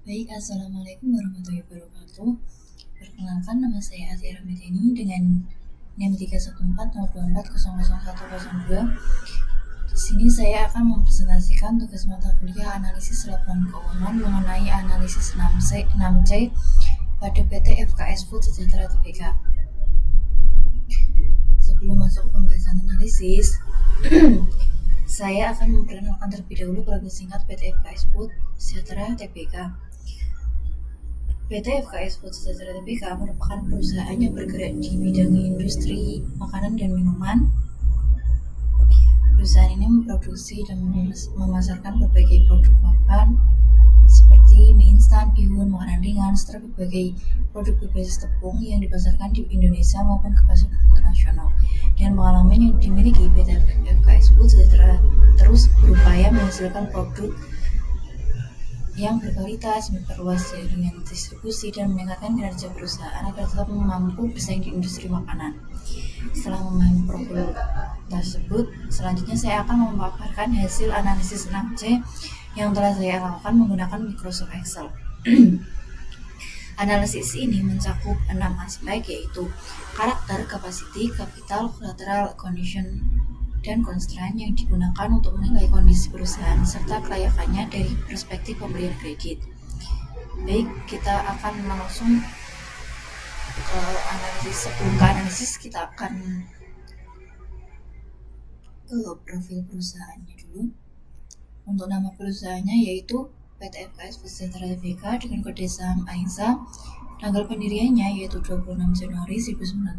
Baik, Assalamualaikum warahmatullahi wabarakatuh. Perkenalkan, nama saya Atia Ramidhani dengan NIM 31402400102. Di sini saya akan mempresentasikan tugas mata kuliah analisis laporan keuangan mengenai analisis 6C pada PT FKS Food Sejahtera Tbk. Sebelum masuk ke pembahasan analisis, saya akan memperkenalkan terlebih dahulu profil singkat PT FKS Food Sejahtera Tbk. PT FKS Food Sejahtera Tbk merupakan perusahaan yang bergerak di bidang industri makanan dan minuman. Perusahaan ini memproduksi dan memasarkan berbagai produk makan seperti mie instan, bihun, makanan ringan, serta berbagai produk berbasis tepung yang dipasarkan di Indonesia maupun ke pasar internasional. Dan pengalaman yang dimiliki PT FKS Food Sejahtera terus berupaya menghasilkan produk yang berkualitas, memperluas jaringan distribusi, dan meningkatkan kinerja perusahaan agar tetap mampu bersaing di industri makanan. Setelah memahami profil tersebut, selanjutnya saya akan memaparkan hasil analisis 6C yang telah saya lakukan menggunakan Microsoft Excel. Analisis ini mencakup 6 aspek, yaitu karakter, capacity, capital, collateral, condition, dan constraint yang digunakan untuk menilai kondisi perusahaan serta kelayakannya dari perspektif pemberian kredit. Baik, kita akan langsung ke analisis. Sebelum ke analisis, kita akan ke profil perusahaannya dulu. Untuk nama perusahaannya yaitu PT FKS Food Sejahtera Tbk dengan kode saham AISA. Tanggal pendiriannya yaitu 26 Januari 1990.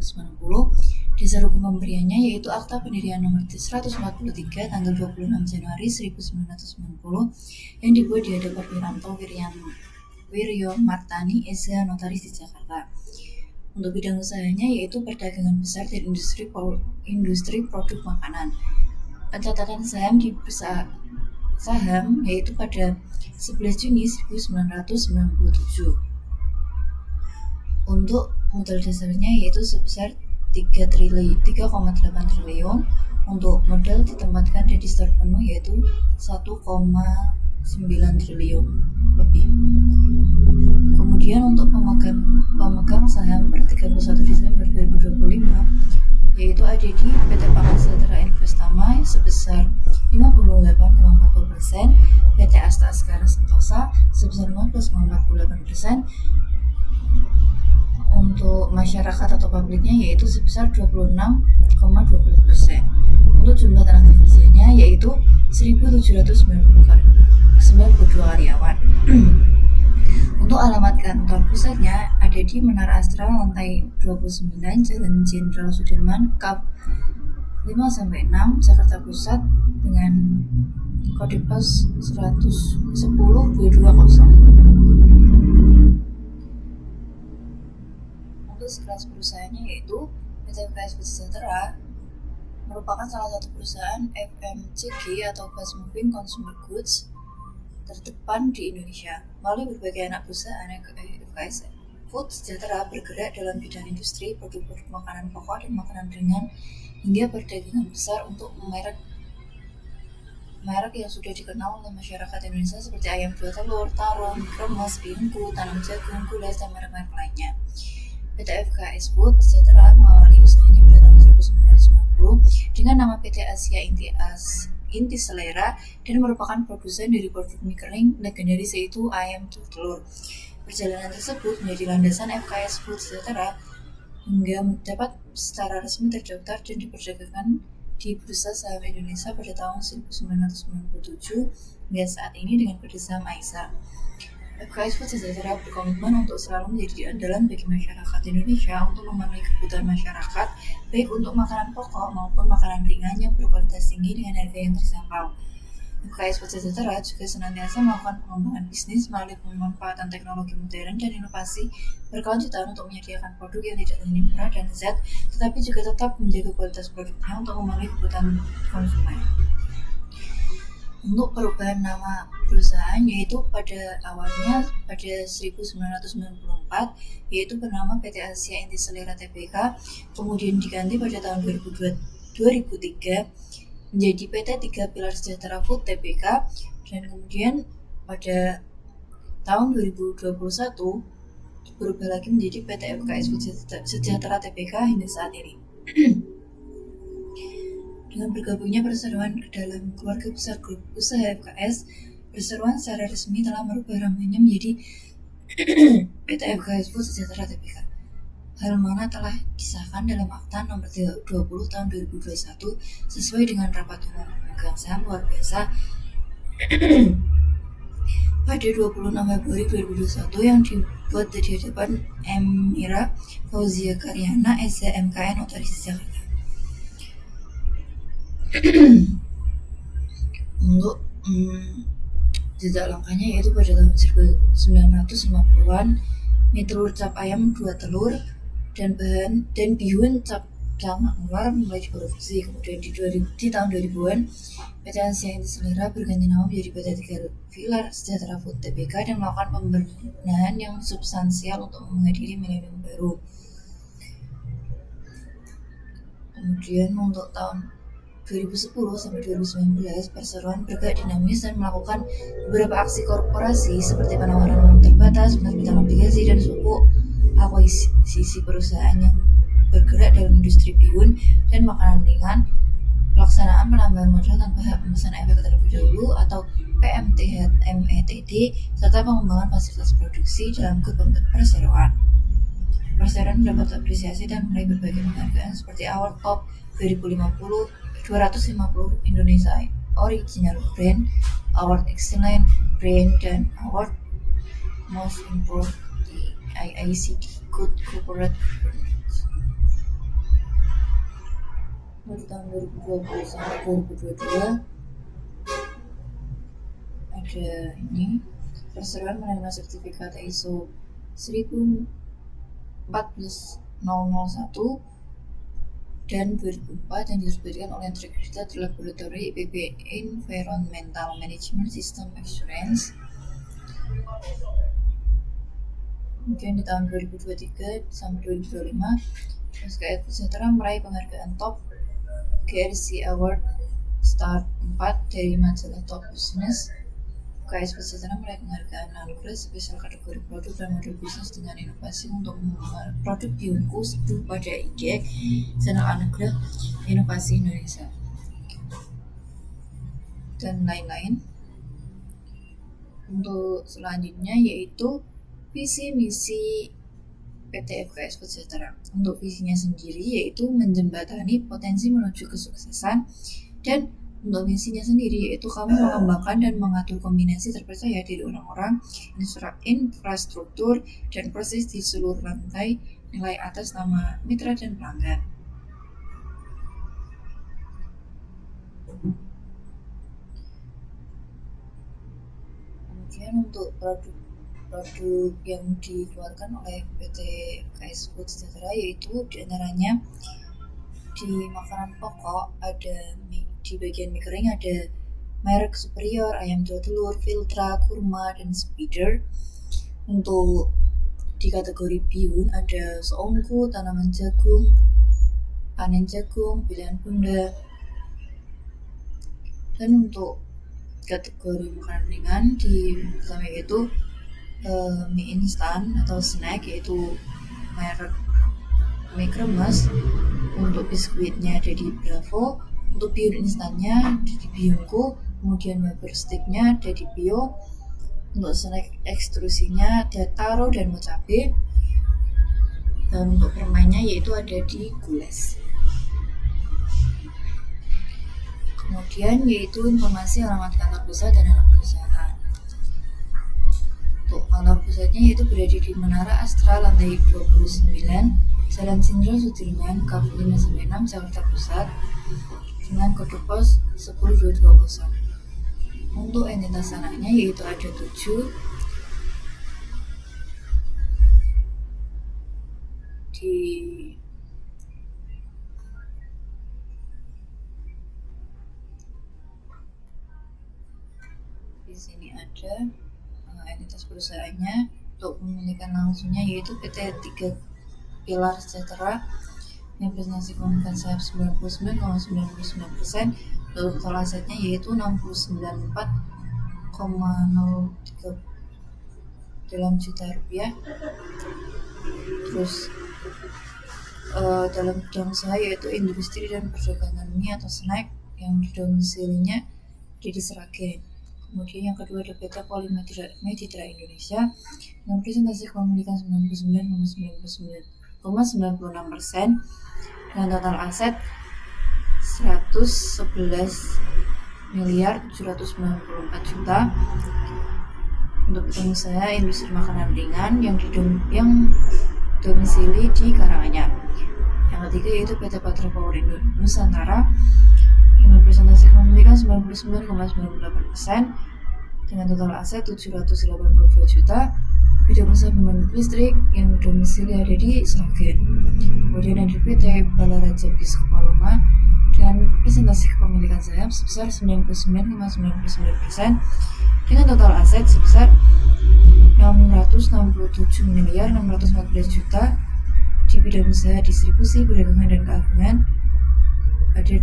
Dasar hukum pemberiannya yaitu Akta Pendirian nomor 143 tanggal 26 Januari 1990 yang dibuat di hadapan Wiranto Wiryo Martani Eza Notaris di Jakarta. Untuk bidang usahanya yaitu perdagangan besar dan industri produk makanan. Pencatatan saham di bursa saham yaitu pada 11 Juni 1997. Untuk modal dasarnya yaitu sebesar 3,8 triliun. Untuk modal ditempatkan di store penuh yaitu 1,9 triliun lebih. Kemudian untuk pemegang saham per 31 Desember 2025 yaitu ada di PT Pangan Sejahtera Investama sebesar 58,40%, PT Asta Askara Sentosa sebesar 15,48%, untuk masyarakat atau publiknya yaitu sebesar 26,20%. Untuk jumlah tenaga kerjanya yaitu 1.792 karyawan. Untuk alamat kantor pusatnya ada di Menara Astra lantai 29 Jalan Jenderal Sudirman Kap 5-6 Jakarta Pusat dengan kode pos 110.220. Untuk sekelas perusahaannya yaitu PT FKS Food Sejahtera merupakan salah satu perusahaan FMCG atau Fast Moving Consumer Goods terdepan di Indonesia. Melalui berbagai anak perusahaan, FKS Food Sejahtera bergerak dalam bidang industri, produk-produk makanan pokok dan makanan ringan, hingga perdagangan besar untuk merek yang sudah dikenal oleh masyarakat Indonesia seperti ayam dua telur, Tarong, Kremes, Bingku, Tanam Jagung, Gula, dan merek-merek lainnya. PT FKS Food Sejahtera mengawali usahanya pada tahun 1990 dengan nama PT Asia Inti Selera dan merupakan produsen dari produk mie kering legendaris yaitu ayam telur. Perjalanan tersebut menjadi landasan FKS Food Sejahtera hingga dapat secara resmi terdaftar dan diperdagangkan di Bursa Saham Indonesia pada tahun 1997 hingga saat ini dengan kode saham AISA. FKS Food Sejahtera berkomitmen untuk selalu menjadi andalan bagi masyarakat Indonesia untuk memenuhi kebutuhan masyarakat, baik untuk makanan pokok maupun makanan ringan yang berkualitas tinggi dengan harga yang terjangkau. FKS Food Sejahtera juga senantiasa melakukan pengembangan bisnis melalui pemanfaatan teknologi modern dan inovasi berkelanjutan untuk menyediakan produk yang tidak hanya murah dan lezat, tetapi juga tetap menjaga kualitas produknya untuk memenuhi kebutuhan konsumen. Untuk perubahan nama perusahaan yaitu pada awalnya pada 1994 yaitu bernama PT Asia Inti Selera Tbk, kemudian diganti pada tahun 2003 menjadi PT 3 Pilar Sejahtera Food Tbk, dan kemudian pada tahun 2021 berubah lagi menjadi PT FKS Food Sejahtera Tbk hingga saat ini. Dengan bergabungnya perseroan ke dalam keluarga besar grup usaha FKS, perseroan secara resmi telah merubah namanya menjadi PT FKS Food Sejahtera Tbk. Hal mana telah disahkan dalam Akta Nomor 20 Tahun 2021 sesuai dengan rapat umum pemegang saham luar biasa pada 26 Februari 2021 yang dibuat di hadapan M. Ira Fauzia Karyana, SMKN Otorisasi Jakarta. Untuk jejak langkahnya yaitu pada tahun 1950-an mie telur cap ayam 2 telur dan bihun cap camak ular mulai diproduksi. Kemudian di tahun 2000-an PT Asia Inti Selera berganti nama menjadi PT Tiga Pilar Sejahtera Food Tbk dan melakukan pembenahan yang substansial untuk menghadiri milenium baru. Kemudian untuk tahun 2010 sampai 2019 perseroan bergerak dinamis dan melakukan beberapa aksi korporasi seperti penawaran uang terbatas, penerbitan obligasi, dan suku akuisisi perusahaan yang bergerak dalam industri bihun dan makanan ringan, pelaksanaan penambahan modal tanpa hak pemesan efek terlebih dahulu atau PMTHMETD, serta pengembangan fasilitas produksi dalam grup perseroan. Perseroan mendapat apresiasi dan meraih berbagai penghargaan seperti Award Top 250 Indonesia Original Brand, Award Excellent Brand, dan Award Most Improved di IICD Good Corporate Governance. Dari tahun 2020 sampai 2022 ada ini perseroan menerima sertifikat ISO 14001 dan 2004 yang diterbitkan oleh Integrated Laboratory IPB Environmental Management System Assurance. Kemudian di tahun 2023 sampai 2025 FKS Food Sejahtera meraih penghargaan Top GRC Award Star 4 dari majalah Top Business. FKS Food Sejahtera meraih penghargaan anugerah spesial kategori produk dan model bisnis dengan inovasi untuk mengembangkan produk bihunku seduh pada IDEC Senal Anugerah Inovasi Indonesia dan lain-lain. Untuk selanjutnya yaitu visi misi PT FKS Food Sejahtera. Untuk visinya sendiri yaitu menjembatani potensi menuju kesuksesan, dan untuk misinya sendiri yaitu kamu mengembangkan dan mengatur kombinasi terpercaya dari orang-orang, infrastruktur, dan proses di seluruh rantai nilai atas nama mitra dan pelanggan. Kemudian untuk produk yang dikeluarkan oleh PT FKS Food Sejahtera yaitu diantaranya di makanan pokok ada di bagian mie kering ada merek Superior, ayam 2 telur, Filtra, kurma, dan Spider. Untuk di kategori bihun ada seongku, tanaman jagung, panen jagung, pilihan bunda. Dan untuk kategori makanan ringan di pertama yaitu mie instan atau snack yaitu merek mie kremes. Untuk biskuitnya ada di Bravo, untuk bihun instannya ada di Bihunku, kemudian wafer sticknya ada di Bio, untuk snack ekstrusinya ada Taro dan Mocabe, dan untuk permennya yaitu ada di Gules. Kemudian yaitu informasi alamat kantor pusat dan anak perusahaan. Untuk kantor pusatnya yaitu berada di Menara Astra lantai 29, Jalan Jenderal Sudirman, KAF 596, Jakarta Pusat, dengan kode pos 10220. Untuk entitas anaknya yaitu ada 7 di sini ada entitas perusahaannya. Untuk pemilikan langsungnya yaitu PT Tiga Pilar Sejahtera yang presentasi pemegang saham 99,99%. Total asetnya yaitu 69,03 dalam juta rupiah. Terus dalam bidang usaha yaitu industri dan perdagangan mie atau snack yang domisilinya di Sragen. Kemudian yang kedua ada PT Polymeditra Indonesia dengan presentasi kepemilikan 99,96% dengan total aset 111.794 juta. Untuk bidang usaha industri makanan ringan yang domisili di Karanganyar. Yang ketiga yaitu PT Patra Power Nusantara dengan presentasi kepemilikan 99,98% dengan total aset 782 juta. Bidang usaha pembangkit listrik yang domisili ada di Sragen. Kemudian ada PT Balaraja Biskup Paloma dengan presentasi kepemilikan saham sebesar 99,99% dengan total aset sebesar 667.614 juta. Di bidang usaha distribusi, perdagangan dan keagungan ada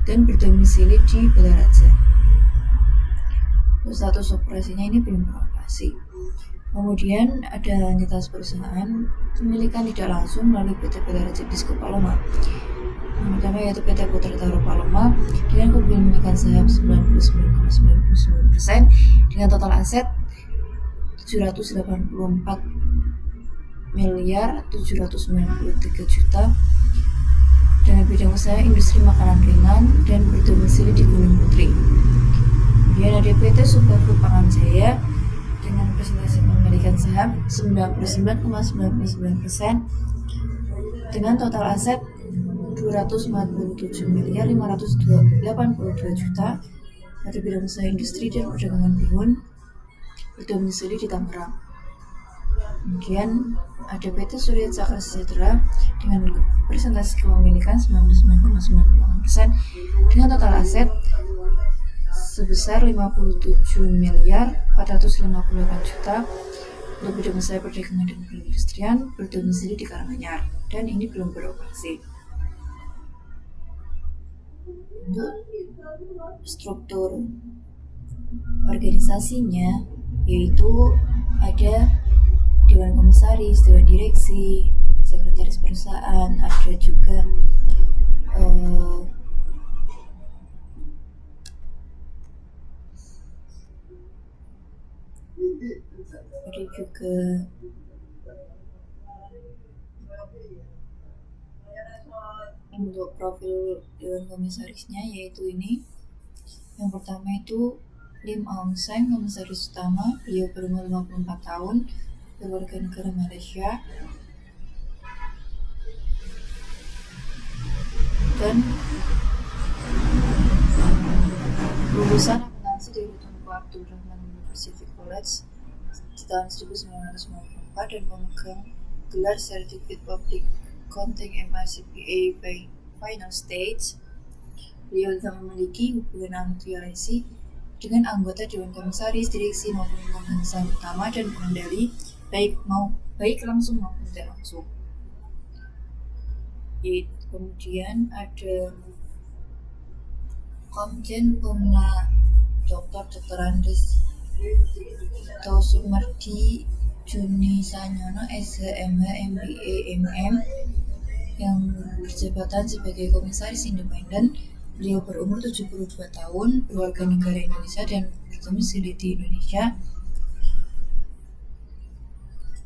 dan berdomisili di Balaraja. Status operasinya ini belum beroperasi. Kemudian ada entitas perusahaan pemilikan tidak langsung melalui PT Balaraja Biskup Paloma. Yang pertama yaitu PT Putra Taro Paloma dengan kepemilikan saham 99,99% dengan total aset 784.793 juta. Dengan bidang usaha industri makanan ringan dan berdomisili di Gunung Putri. Kemudian ada PT Superfood Pangan Jaya dengan presentasi kepemilikan saham 99,99% dengan total aset 247.582 juta. Pada bidang usaha industri dan perdagangan bihun berdomisili di Tangerang. Kemudian ada PT Surya Cakra Sejahtera dengan presentasi kepemilikan 99,98% dengan total aset sebesar 57.458 juta. Untuk bidang usaha perdagangan dan perindustrian berdomisili di Karanganyar dan ini belum beroperasi. Untuk struktur organisasinya yaitu ada Dewan Komisaris, Dewan Direksi, Sekretaris Perusahaan, ada juga untuk profil Dewan Komisarisnya yaitu ini. Yang pertama itu Lim Aung Seng, Komisaris Utama, beliau berumur 54 tahun, berwarga negara Malaysia, dan lulusan akuntansi dari Tunku Abdul Rahman University College di tahun 1994 dan memegang gelar Certificate Public Accounting MICPA by Final Stage. Beliau juga memiliki hubungan antriasi dengan anggota Dewan Komisaris, Direksi maupun Pemegang Utama dan pengendali baik langsung maupun tidak langsung. Kemudian ada Komjen Pumna Dr. Andes Sumardi Juni Sanyono SHMH MBA MM yang berjabatan sebagai Komisaris Independen. Beliau berumur 72 tahun, berwarga negara Indonesia dan berdomisili di Indonesia.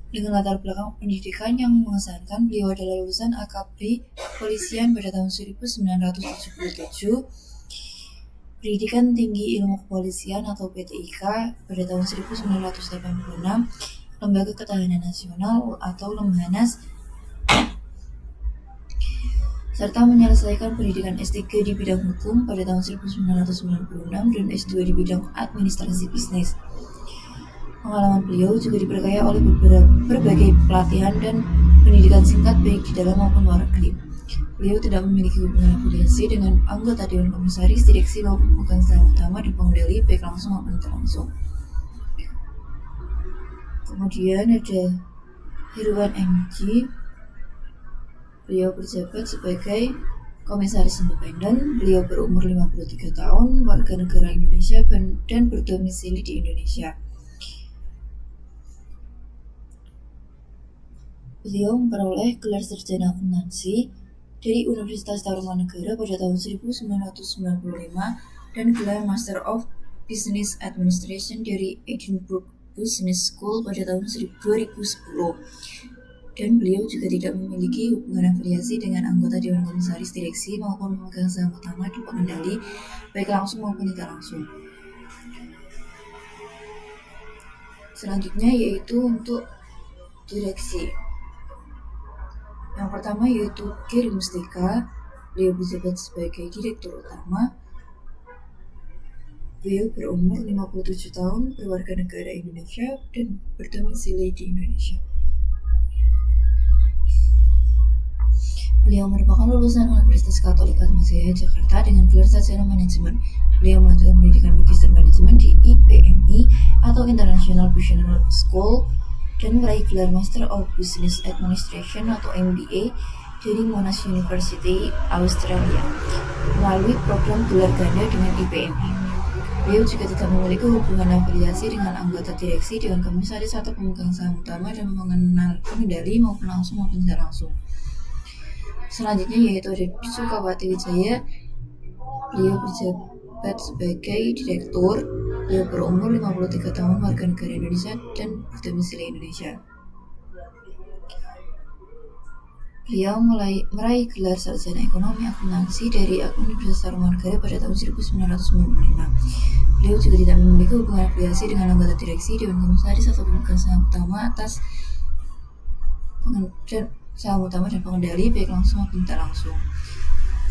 Dengan latar belakang pendidikan yang mengesankan, beliau adalah lulusan AKP Kepolisian pada tahun 1977, Pendidikan Tinggi Ilmu Kepolisian atau PTIK pada tahun 1986, Lembaga Ketahanan Nasional atau Lemhanas, serta menyelesaikan pendidikan S3 di bidang hukum pada tahun 1996 dan S2 di bidang administrasi bisnis. Pengalaman beliau juga diperkaya oleh berbagai pelatihan dan pendidikan singkat baik di dalam maupun luar negeri. Beliau tidak memiliki hubungan afiliasi dengan anggota Dewan Komisaris, Direksi maupun pemegang saham utama di pengendali baik langsung maupun tidak langsung. Kemudian ada Irwan MG. Beliau berjabat sebagai Komisaris Independen. Beliau berumur 53 tahun, warga negara Indonesia dan berdomisili di Indonesia. Beliau memperoleh gelar sarjana akuntansi dari Universitas Tarumanagara pada tahun 1995 dan gelar Master of Business Administration dari Edinburgh Business School pada tahun 2010. Dan beliau juga tidak memiliki hubungan afiliasi dengan anggota Dewan Komisaris Direksi maupun pemegang saham utama dan pengendali, baik langsung maupun tidak langsung. Selanjutnya yaitu untuk direksi. Yang pertama yaitu Giri Mustika. Beliau menjabat sebagai Direktur Utama. Beliau berumur 57 tahun, berwarga negara Indonesia, dan berdomisili di Indonesia. Beliau merupakan lulusan Universitas Katolik Atmajaya Jakarta dengan gelar sarjana manajemen. Beliau melanjutkan pendidikan magister manajemen di IPMI atau International Business School dan meraih gelar Master of Business Administration atau MBA dari Monash University, Australia, melalui program gelar ganda dengan IPMI. Beliau juga tidak memiliki hubungan afiliasi dengan anggota direksi, dewan komisaris atau pemegang saham utama dan pengendali maupun langsung maupun tidak langsung. Selanjutnya yaitu ada Sukawati Wijaya. Beliau berjabat sebagai direktur. Beliau berumur 53 tahun, warga negara Indonesia dan berdomisili Indonesia. Beliau meraih gelar sarjana ekonomi akuntansi dari Universitas Tarumanagara pada tahun 1995. Beliau juga tidak memiliki hubungan afiliasi dengan anggota direksi, dewan komisaris atau pemegang saham utama dan pengendali, baik langsung maupun tidak langsung.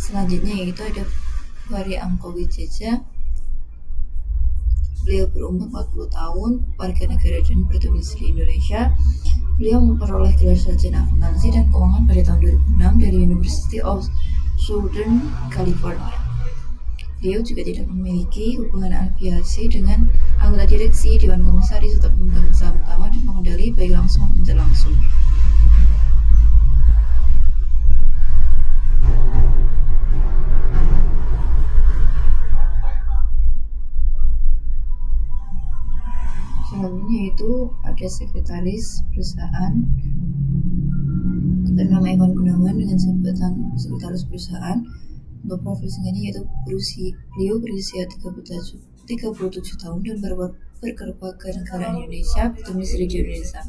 Selanjutnya yaitu ada Fahri Angko Wijaya. Beliau berumur 40 tahun, warga negara dan berdomisili Indonesia. Beliau memperoleh gelar sarjana akuntansi dan keuangan pada tahun 2006 dari University of Southern California. Beliau juga tidak memiliki hubungan afiliasi dengan anggota direksi, dewan komisaris atau pemegang saham utama dan pengendali, baik langsung maupun tidak langsung. Selanjutnya itu ada sekretaris perusahaan bernama Iwan Gunawan dengan jabatan sekretaris perusahaan. Untuk profesinya yaitu beliau berusia 37 tahun dan berkeluarga negara Indonesia, berdomisili di Indonesia.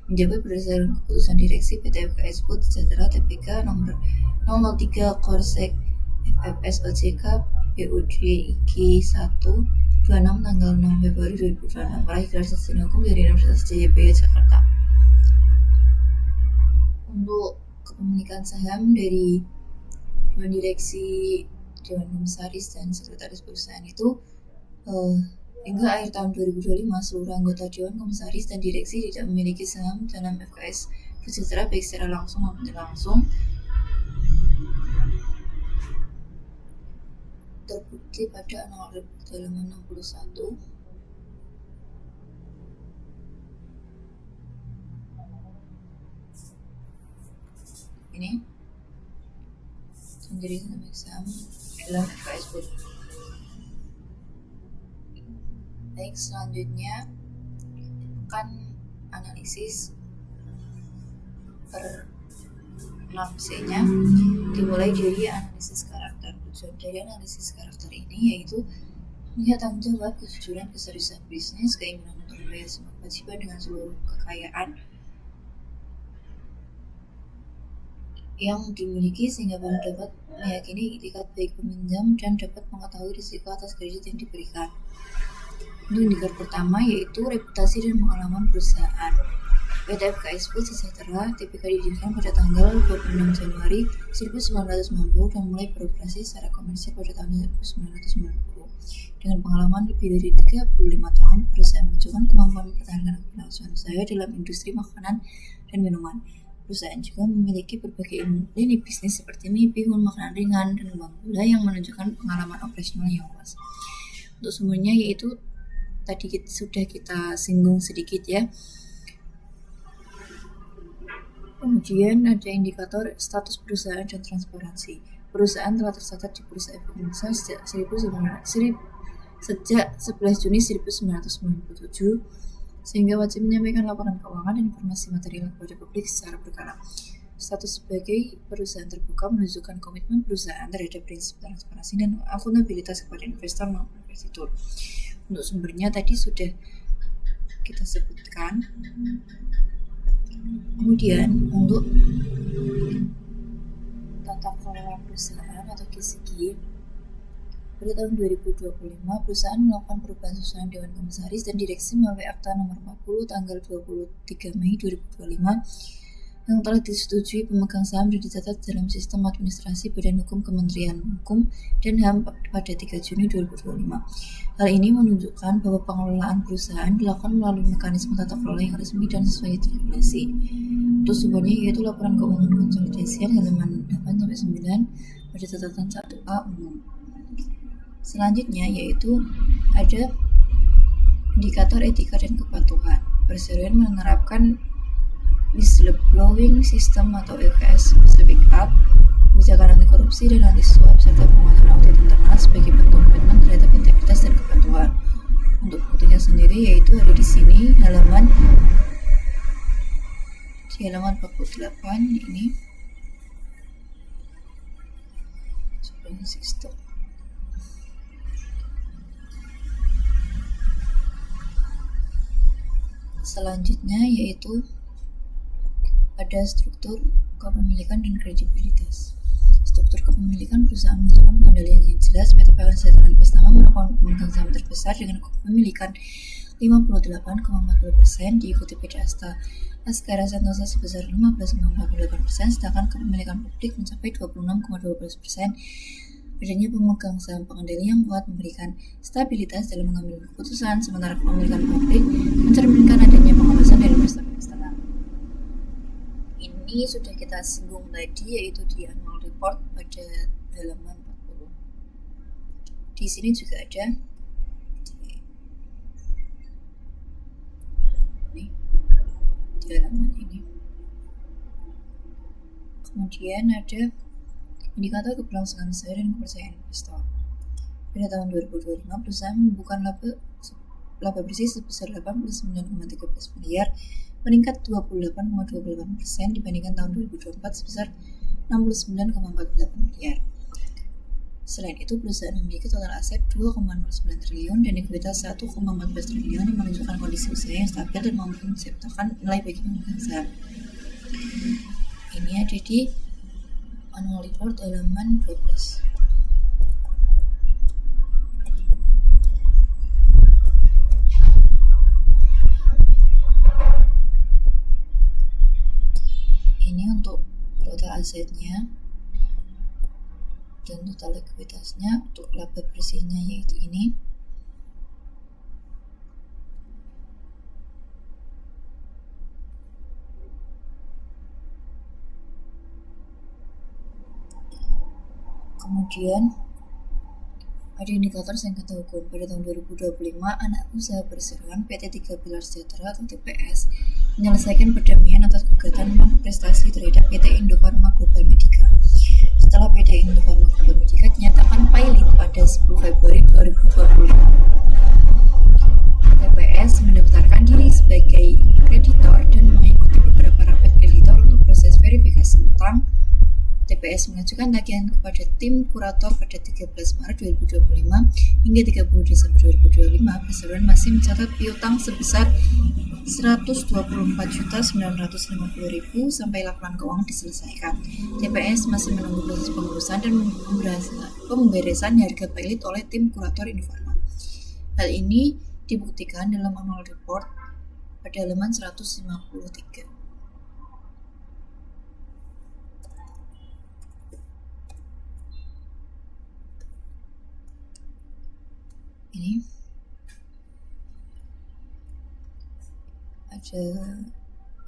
Menjabat berdasarkan keputusan direksi PT FKS Food Sejahtera Tbk nomor 03 Korsek FFS OJK BUDIG 1 26 tanggal 6 Februari 2026, meraih gelar sarjana hukum dari Universitas Jayabaya Jakarta. Untuk kepemilikan saham dari dewan direksi, dewan komisaris, dan sekretaris perusahaan itu hingga akhir tahun 2025 seluruh anggota dewan komisaris dan direksi tidak memiliki saham dalam FKS Sejahtera baik secara langsung maupun tidak langsung. Terbukti pada nomor halaman 61. Ini sendiri sama exam dalam FKS Food. Baik, selanjutnya akan analisis per 6C-nya dimulai dari analisis karakter. Tujuan dari analisis karakter ini yaitu melihat tanggung jawab, kejujuran, keseriusan bisnis, keinginan untuk membayar semua kewajiban dengan seluruh kekayaan yang dimiliki sehingga bank dapat meyakini itikat baik peminjam dan dapat mengetahui risiko atas kredit yang diberikan. Untuk indikator pertama yaitu reputasi dan pengalaman perusahaan. PT FKS Food Sejahtera Tbk didirikan pada tanggal 26 Januari 1990 dan mulai beroperasi secara komersial pada tahun 1990. Dengan pengalaman lebih dari 35 tahun, perusahaan menunjukkan kemampuan mempertahankan keberlangsungan usaha dalam industri makanan dan minuman. Perusahaan juga memiliki berbagai lini bisnis seperti mie, bihun, makanan ringan, dan kembang gula yang menunjukkan pengalaman operasional yang luas. Untuk semuanya yaitu tadi sudah kita singgung sedikit ya. Kemudian ada indikator status perusahaan dan transparansi. Perusahaan telah tercatat di Bursa Efek Indonesia sejak 11 Juni 1997. sehingga wajib menyampaikan laporan keuangan dan informasi material kepada publik secara berkala. Status sebagai perusahaan terbuka menunjukkan komitmen perusahaan terhadap prinsip transparansi dan akuntabilitas kepada investor maupun kreditur. Untuk sumbernya tadi sudah kita sebutkan. Kemudian untuk tata kelola perusahaan atau KSG, pada tahun 2025 perusahaan melakukan perubahan susunan Dewan Komisaris dan Direksi melalui Akta Nomor 40 tanggal 23 Mei 2025 yang telah disetujui pemegang saham dan dicatat dalam sistem administrasi Badan Hukum Kementerian Hukum dan HAM pada 3 Juni 2025. Hal ini menunjukkan bahwa pengelolaan perusahaan dilakukan melalui mekanisme tata kelola yang resmi dan sesuai regulasi. Untuk sumbernya yaitu laporan keuangan konsolidasian halaman 8-9 pada catatan 1A umum. Selanjutnya yaitu ada indikator etika dan kepatuhan. Perseroan menerapkan whistleblowing system atau WKS Speak Up, kebijakan anti korupsi dan anti suap, serta penguatan audit internal sebagai bentuk komitmen terhadap integritas dan kepatuhan. Untuk buktinya sendiri yaitu ada di sini halaman 48 ini sistem. Selanjutnya yaitu ada struktur kepemilikan dan kredibilitas. Struktur kepemilikan perusahaan menunjukkan pengendalian yang jelas. PT PLN Sejahtera Investama merupakan pemegang saham terbesar dengan kepemilikan 58,40%, diikuti PT Asta Askara Sentosa sebesar 15,48%, sedangkan kepemilikan publik mencapai 26,12%. Adanya pemegang saham pengendali yang kuat memberikan stabilitas dalam mengambil keputusan, sementara kepemilikan publik mencerminkan adanya pengawasan dari investor eksternal. Ini sudah kita singgung tadi yaitu di annual report pada halaman 40. Di sini juga ada di halaman ini. Kemudian ada indikator keberlangsungan usaha dan kepercayaan investor. Pada tahun 2025 perusahaan membukukan laba bersih sebesar 89,13 miliar, meningkat 28,28% dibandingkan tahun 2024 sebesar 69,48 miliar. Selain itu, perusahaan memiliki total aset 2,09 triliun dan ekuitas 1,14 triliun yang menunjukkan kondisi usaha yang stabil dan mampu menciptakan nilai bagi pemegang saham. Ini ada di annual report halaman 12. Ini untuk total asetnya dan total likuiditasnya. Untuk laba bersihnya yaitu ini. Kemudian ada indikator sengketa hukum. Pada tahun 2025, anak usaha perseroan PT 3 Pilar Sejahtera atau TPS menyelesaikan perdamaian atas gugatan non-prestasi terhadap PT Indofarma Global Medica. Setelah PT Indofarma Global Medica dinyatakan pilot pada 10 Februari 2025, TPS mendaftarkan diri sebagai kreditor dan mengikuti beberapa rapat kreditor untuk proses verifikasi utang. TPS mengajukan tagihan kepada tim kurator pada 13 Maret 2025 hingga 30 Desember 2025. Perseroan masih mencatat piutang sebesar 124.950.000 sampai laporan keuangan diselesaikan. TPS masih menunggu proses pengurusan dan pemberesan harga pilot oleh tim kurator Indofarma. Hal ini dibuktikan dalam annual report pada halaman 153. Ini ada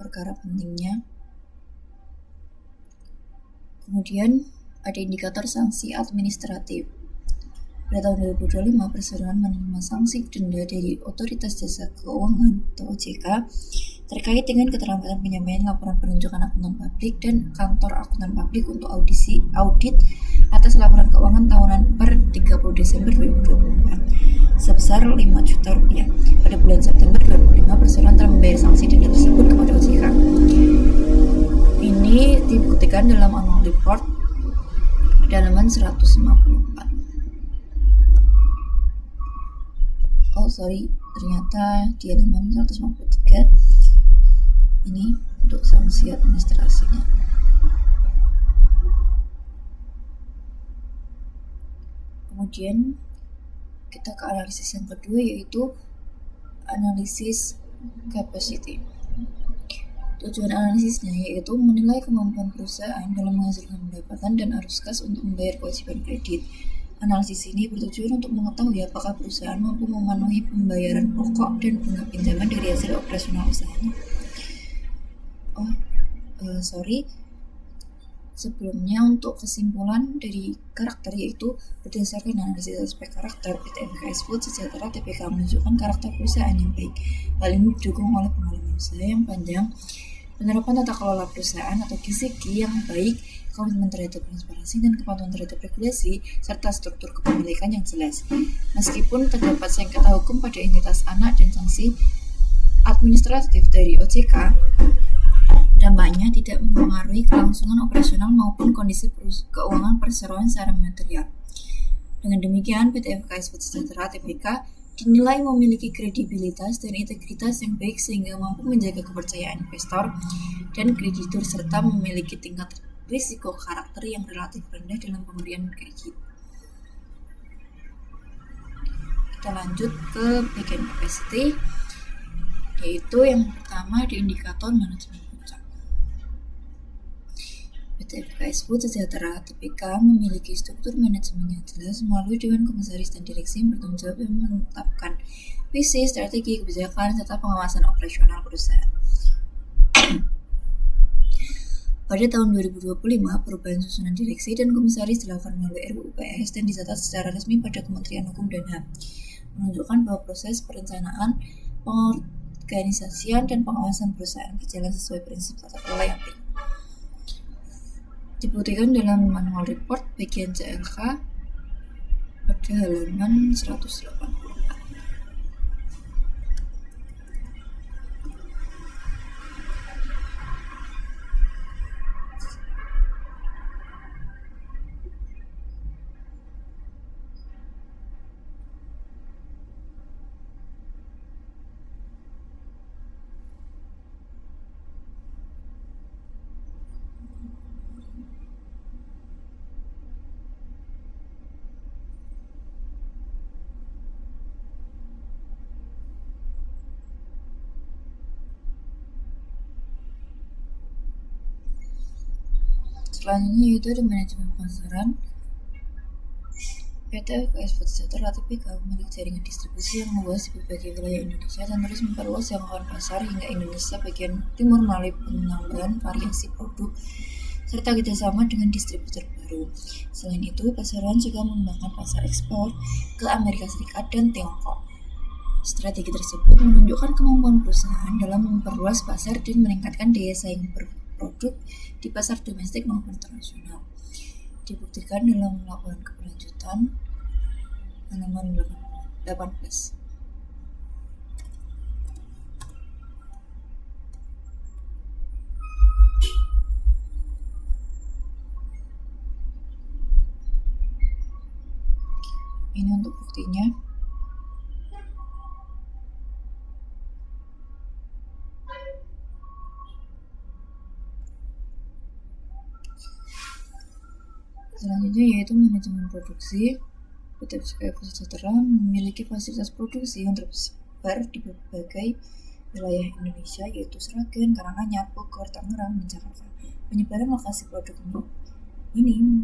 perkara pentingnya. Kemudian ada indikator sanksi administratif. Pada tahun 2025, perseroan menerima sanksi denda dari Otoritas Jasa Keuangan atau OJK terkait dengan keterlambatan penyampaian laporan penunjukan akuntan publik dan kantor akuntan publik untuk audit atas laporan keuangan tahunan per 30 Desember 2024 sebesar Rp5 juta. Pada bulan September 2025, perseroan telah membayar sanksi denda tersebut kepada OJK. Ini dibuktikan dalam annual report pada halaman 154. Ternyata di halaman 153 ini untuk sanksi administrasinya. Kemudian kita ke analisis yang kedua, yaitu analisis capacity. Tujuan analisisnya yaitu menilai kemampuan perusahaan dalam menghasilkan pendapatan dan arus kas untuk membayar kewajiban kredit. Analisis ini bertujuan untuk mengetahui apakah perusahaan mampu memenuhi pembayaran pokok dan bunga pinjaman dari hasil operasional usahanya. Sebelumnya, untuk kesimpulan dari karakter, yaitu berdasarkan analisis aspek karakter, PT FKS Food Sejahtera Tbk menunjukkan karakter perusahaan yang baik. Hal ini didukung oleh pengalaman usaha yang panjang, penerapan tata kelola perusahaan atau KISIKI yang baik, komitmen terhadap transparansi dan kepatuhan terhadap regulasi, serta struktur kepemilikan yang jelas. Meskipun terdapat sengketa hukum pada entitas anak dan sanksi administratif dari OJK, dampaknya tidak mempengaruhi kelangsungan operasional maupun kondisi keuangan perseroan secara material. Dengan demikian, PT FKS Food Sejahtera Tbk dinilai memiliki kredibilitas dan integritas yang baik sehingga mampu menjaga kepercayaan investor dan kreditur serta memiliki tingkat risiko karakter yang relatif rendah dalam pemberian kredit. Kita lanjut ke bagian capacity, yaitu yang pertama di indikator manajemen puncak. PT FKS Food Sejahtera Tbk memiliki struktur manajemen yang jelas melalui Dewan Komisaris dan Direksi yang bertanggung jawab yang menetapkan visi, strategi, kebijakan, serta pengawasan operasional perusahaan. Pada tahun 2025, perubahan susunan direksi dan komisaris dilakukan melalui RUU PS dan dicatat secara resmi pada Kementerian Hukum dan HAM, menunjukkan bahwa proses perencanaan, pengorganisasian, dan pengawasan perusahaan berjalan sesuai prinsip tata kelola yang baik. Dibuktikan dalam manual report bagian CLK pada halaman 184. Selanjutnya yaitu ada manajemen pasaran. PT FKS Food Sejahtera Tbk memiliki jaringan distribusi yang luas di berbagai wilayah Indonesia dan terus memperluas jangkauan pasar hingga Indonesia bagian timur melalui penambahan variasi produk serta kerjasama dengan distributor baru. Selain itu, pasaran juga mengembangkan pasar ekspor ke Amerika Serikat dan Tiongkok. Strategi tersebut menunjukkan kemampuan perusahaan dalam memperluas pasar dan meningkatkan daya saing produk di pasar domestik maupun internasional. Dibuktikan dalam laporan keberlanjutan halaman 18. Ini untuk buktinya. Selanjutnya yaitu manajemen produksi. PT FKS Food Sejahtera memiliki fasilitas produksi yang tersebar di berbagai wilayah Indonesia, yaitu Sragen, Karanganyar, Bogor, Tangerang, dan Jakarta. Penyebaran lokasi produk ini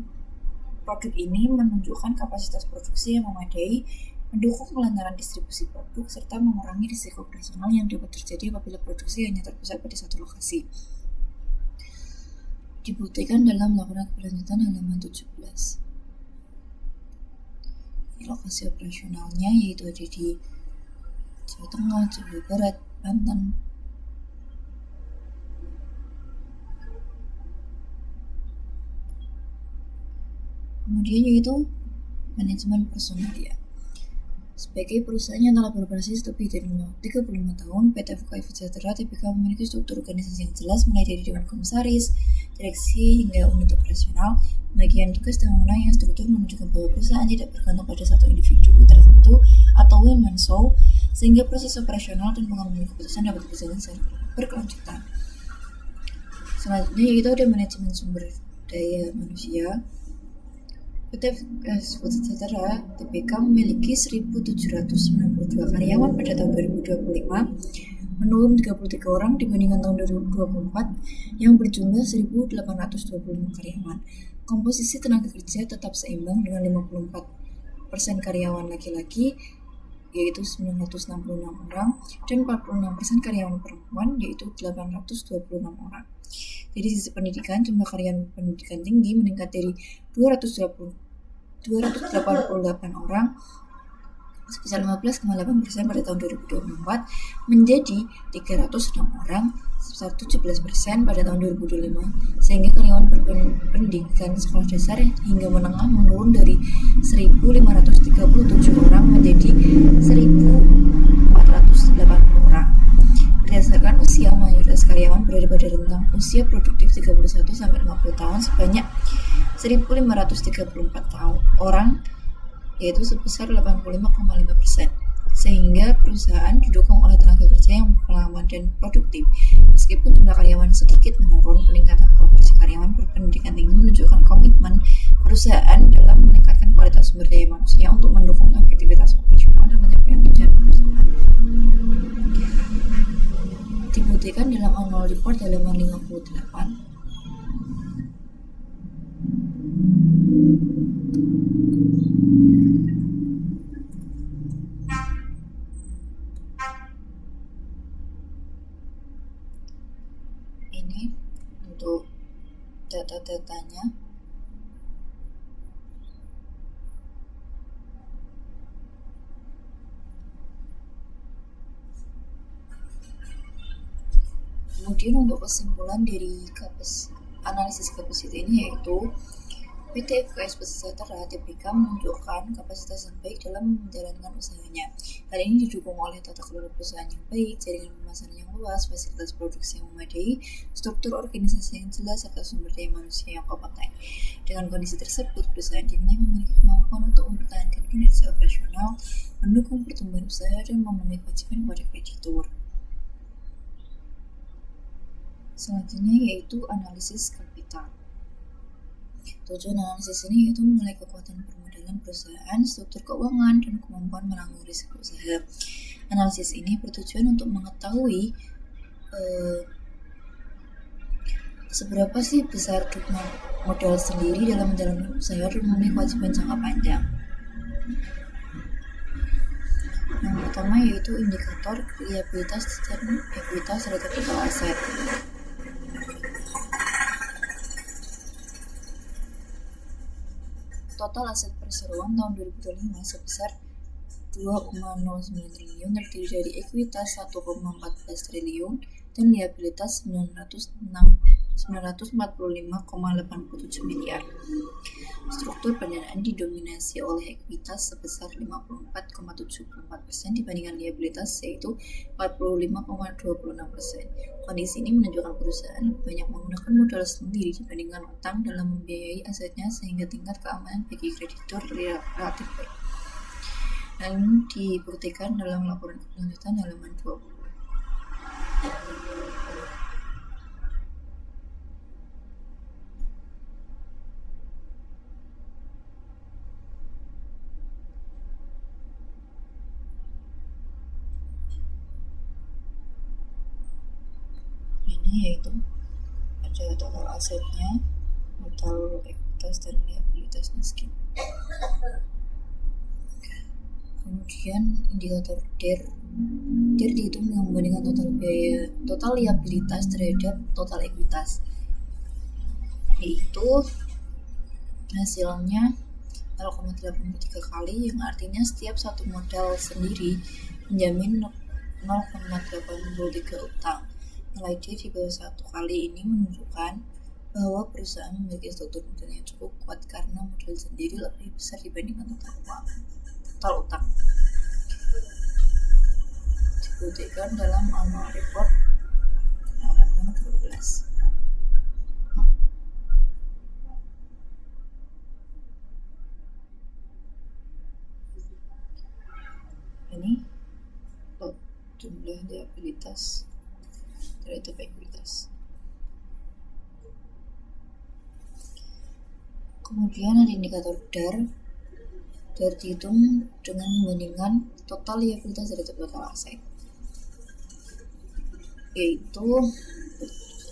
menunjukkan kapasitas produksi yang memadai, mendukung kelancaran distribusi produk, serta mengurangi risiko operasional yang dapat terjadi apabila produksi hanya terpusat pada satu lokasi. Dibuktikan dalam laporan keberlanjutan halaman 17. Ini lokasi operasionalnya yaitu ada di Jawa Tengah, Jawa Barat, Banten. Kemudian yaitu manajemen personalia. Sebagai perusahaan yang telah beroperasi lebih dari 35 tahun, PT FKI Food Sejahtera Tbk memiliki struktur organisasi yang jelas mulai dari Dewan Komisaris, Direksi, hingga unit operasional. Bagian tugas dan wewenang yang struktur menunjukkan bahwa perusahaan tidak bergantung pada satu individu tertentu atau one man show, sehingga proses operasional dan pengambilan keputusan dapat berjalan secara berkelanjutan. Selanjutnya yaitu ada manajemen sumber daya manusia. PT Food Sejahtera Tbk memiliki 1.792 karyawan pada tahun 2025, menurun 33 orang dibandingkan tahun 2024 yang berjumlah 1.825 karyawan. Komposisi tenaga kerja tetap seimbang dengan 54% karyawan laki-laki yaitu 966 orang dan 46% karyawan perempuan yaitu 826 orang. Jadi sisi pendidikan, jumlah karyawan pendidikan tinggi meningkat dari 288 orang sebesar 15,8% pada tahun 2024 menjadi 306 orang sebesar 17% pada tahun 2025, sehingga karyawan berpendidikan sekolah dasar hingga menengah menurun dari 1.537 orang menjadi 1.480 orang. Berdasarkan usia, mayoritas karyawan berada pada rentang usia produktif 31 sampai 50 tahun sebanyak 1.534 orang, yaitu sebesar 85,5%, sehingga perusahaan didukung oleh tenaga kerja yang berpengalaman dan produktif. Meskipun jumlah karyawan sedikit menurun, peningkatan proporsi karyawan berpendidikan tinggi menunjukkan komitmen perusahaan dalam meningkatkan kualitas sumber daya manusia untuk mendukung aktivitas operasional dan pencapaian tujuan perusahaan. Dibuktikan dalam annual report halaman 58. Ini untuk data-datanya. Kemudian untuk kesimpulan dari analisis kapasiti ini yaitu PT FKI Food Sejahtera Tbk menunjukkan kapasitas yang baik dalam menjalankan usahanya. Hal ini didukung oleh tata kelola perusahaan yang baik, jaringan pemasaran yang luas, fasilitas produksi yang memadai, struktur organisasi yang jelas, serta sumber daya manusia yang kompeten. Dengan kondisi tersebut, perusahaan dinilai memiliki kemampuan untuk mempertahankan kinerja operasional, mendukung pertumbuhan usaha, dan memenuhi kewajiban kepada kreditur. Selanjutnya yaitu analisis kapital. Tujuan analisis ini yaitu menilai kekuatan permodalan perusahaan, struktur keuangan, dan kemampuan menanggung risiko usaha. Analisis ini bertujuan untuk mengetahui seberapa sih besar modal sendiri dalam menjalankan usaha dan memenuhi kewajiban jangka panjang. Yang pertama yaitu indikator liabilitas dan ekuitas terhadap total aset. Total aset perseroan tahun 2025 sebesar 2,09 triliun terdiri dari ekuitas 1,14 triliun dan liabilitas 945,87 miliar. Struktur pendanaan didominasi oleh ekuitas sebesar 54,74% dibandingkan liabilitas yaitu 45,26%. Kondisi ini menunjukkan perusahaan lebih banyak menggunakan modal sendiri dibandingkan utang dalam membiayai asetnya sehingga tingkat keamanan bagi kreditur relatif baik. Hal ini dibuktikan dalam laporan keberlanjutan halaman 20. Ini yaitu ada total asetnya, total ekuitas dan liabilitas miskin. Kemudian indikator DER dihitung dengan membandingkan total liabilitas terhadap total ekuitas, yaitu hasilnya 0,83 kali, yang artinya setiap satu modal sendiri menjamin 0,83 utang. Nilai D di bawah 1 kali ini menunjukkan bahwa perusahaan memiliki struktur modal yang cukup kuat karena modal sendiri lebih besar dibandingkan total utang. dibuktikan dalam annual report halaman 12. Ini jumlah liabilitas terhadap ekuitas. Kemudian ada indikator DAR. DAR dihitung dengan membandingkan total liabilitas terhadap total aset, yaitu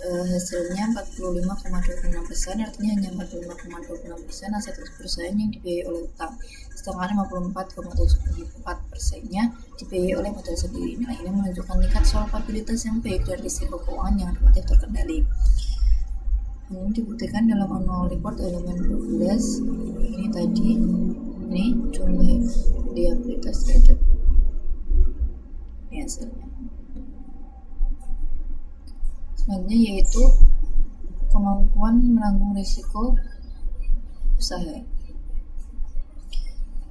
hasilnya 45,26%, artinya hanya 45,26% aset perusahaan yang dibiayai oleh utang, sedangkan 54,74%-nya dibiayai oleh modal sendiri. Nah, ini menunjukkan tingkat solvabilitas yang baik dan risiko keuangan yang relatif terkendali. Ini dibuktikan dalam annual report halaman 12. Ini tadi, ini jumlah liabilitas terhadap ini hasilnya. Selanjutnya yaitu kemampuan menanggung risiko usaha.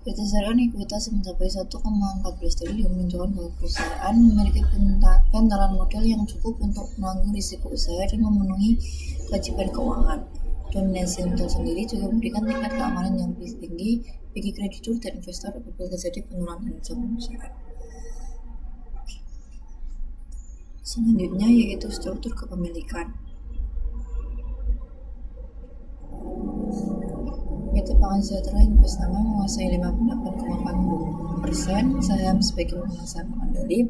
Berdasarkan ekuitas mencapai 1,14 triliun menunjukkan bahwa perusahaan memiliki bantalan modal yang cukup untuk menanggung risiko usaha dan memenuhi kewajiban keuangan. Dominasi modal sendiri juga memberikan tingkat keamanan yang lebih tinggi bagi kreditur dan investor apabila terjadi penurunan kinerja perusahaan. Selanjutnya yaitu struktur kepemilikan. PT Pangan Sejahtera Investama menguasai 58,40% saham sebagai pemegang saham mandiri,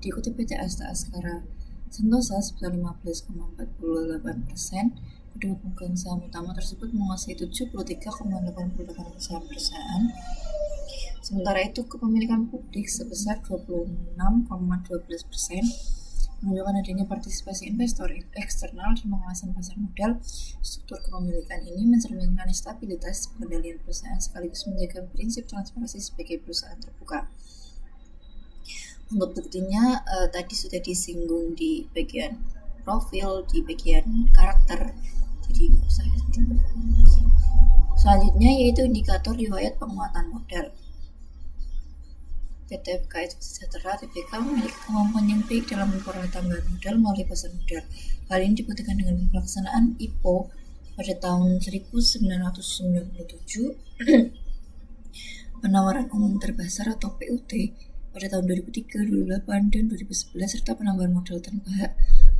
diikuti PT Asta Askara Sentosa sebesar 15,48%. Kedua pemegang saham utama tersebut menguasai 73,88% perusahaan. Sementara itu kepemilikan publik sebesar 26,12%. Menunjukkan adanya partisipasi investor eksternal di pengawasan pasar modal. Struktur kepemilikan ini mencerminkan stabilitas pengendalian perusahaan sekaligus menjaga prinsip transparansi sebagai perusahaan terbuka. Untuk buktinya tadi sudah disinggung di bagian profil, di bagian karakter. Jadi selanjutnya yaitu indikator riwayat penguatan modal. PT FKS Sejahtera Tbk memiliki kemampuan yang baik dalam memperoleh tambahan modal melalui pasar modal. Hal ini dibuktikan dengan pelaksanaan IPO pada tahun 1997, penawaran umum terbesar atau PUT pada tahun 2003, 2008, dan 2011, serta penambahan modal tanpa hak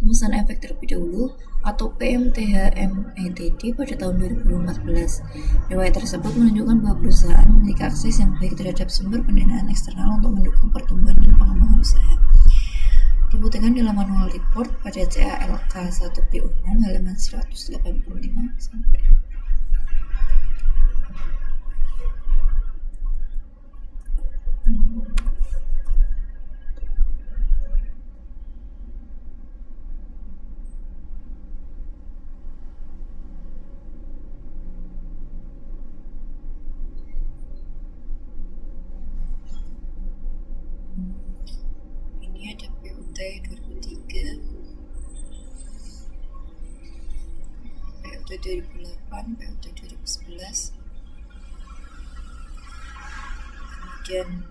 pemesanan efek terlebih dahulu atau PMTH-METD pada tahun 2014. Riwayat tersebut menunjukkan bahwa perusahaan memiliki akses yang baik terhadap sumber pendanaan eksternal untuk mendukung pertumbuhan dan pengembangan usaha. Dibuktikan dalam annual report pada CALK 1B umum halaman 185 sampai. Ini ada PUT 2003, PUT 2008, PUT 2011. Kemudian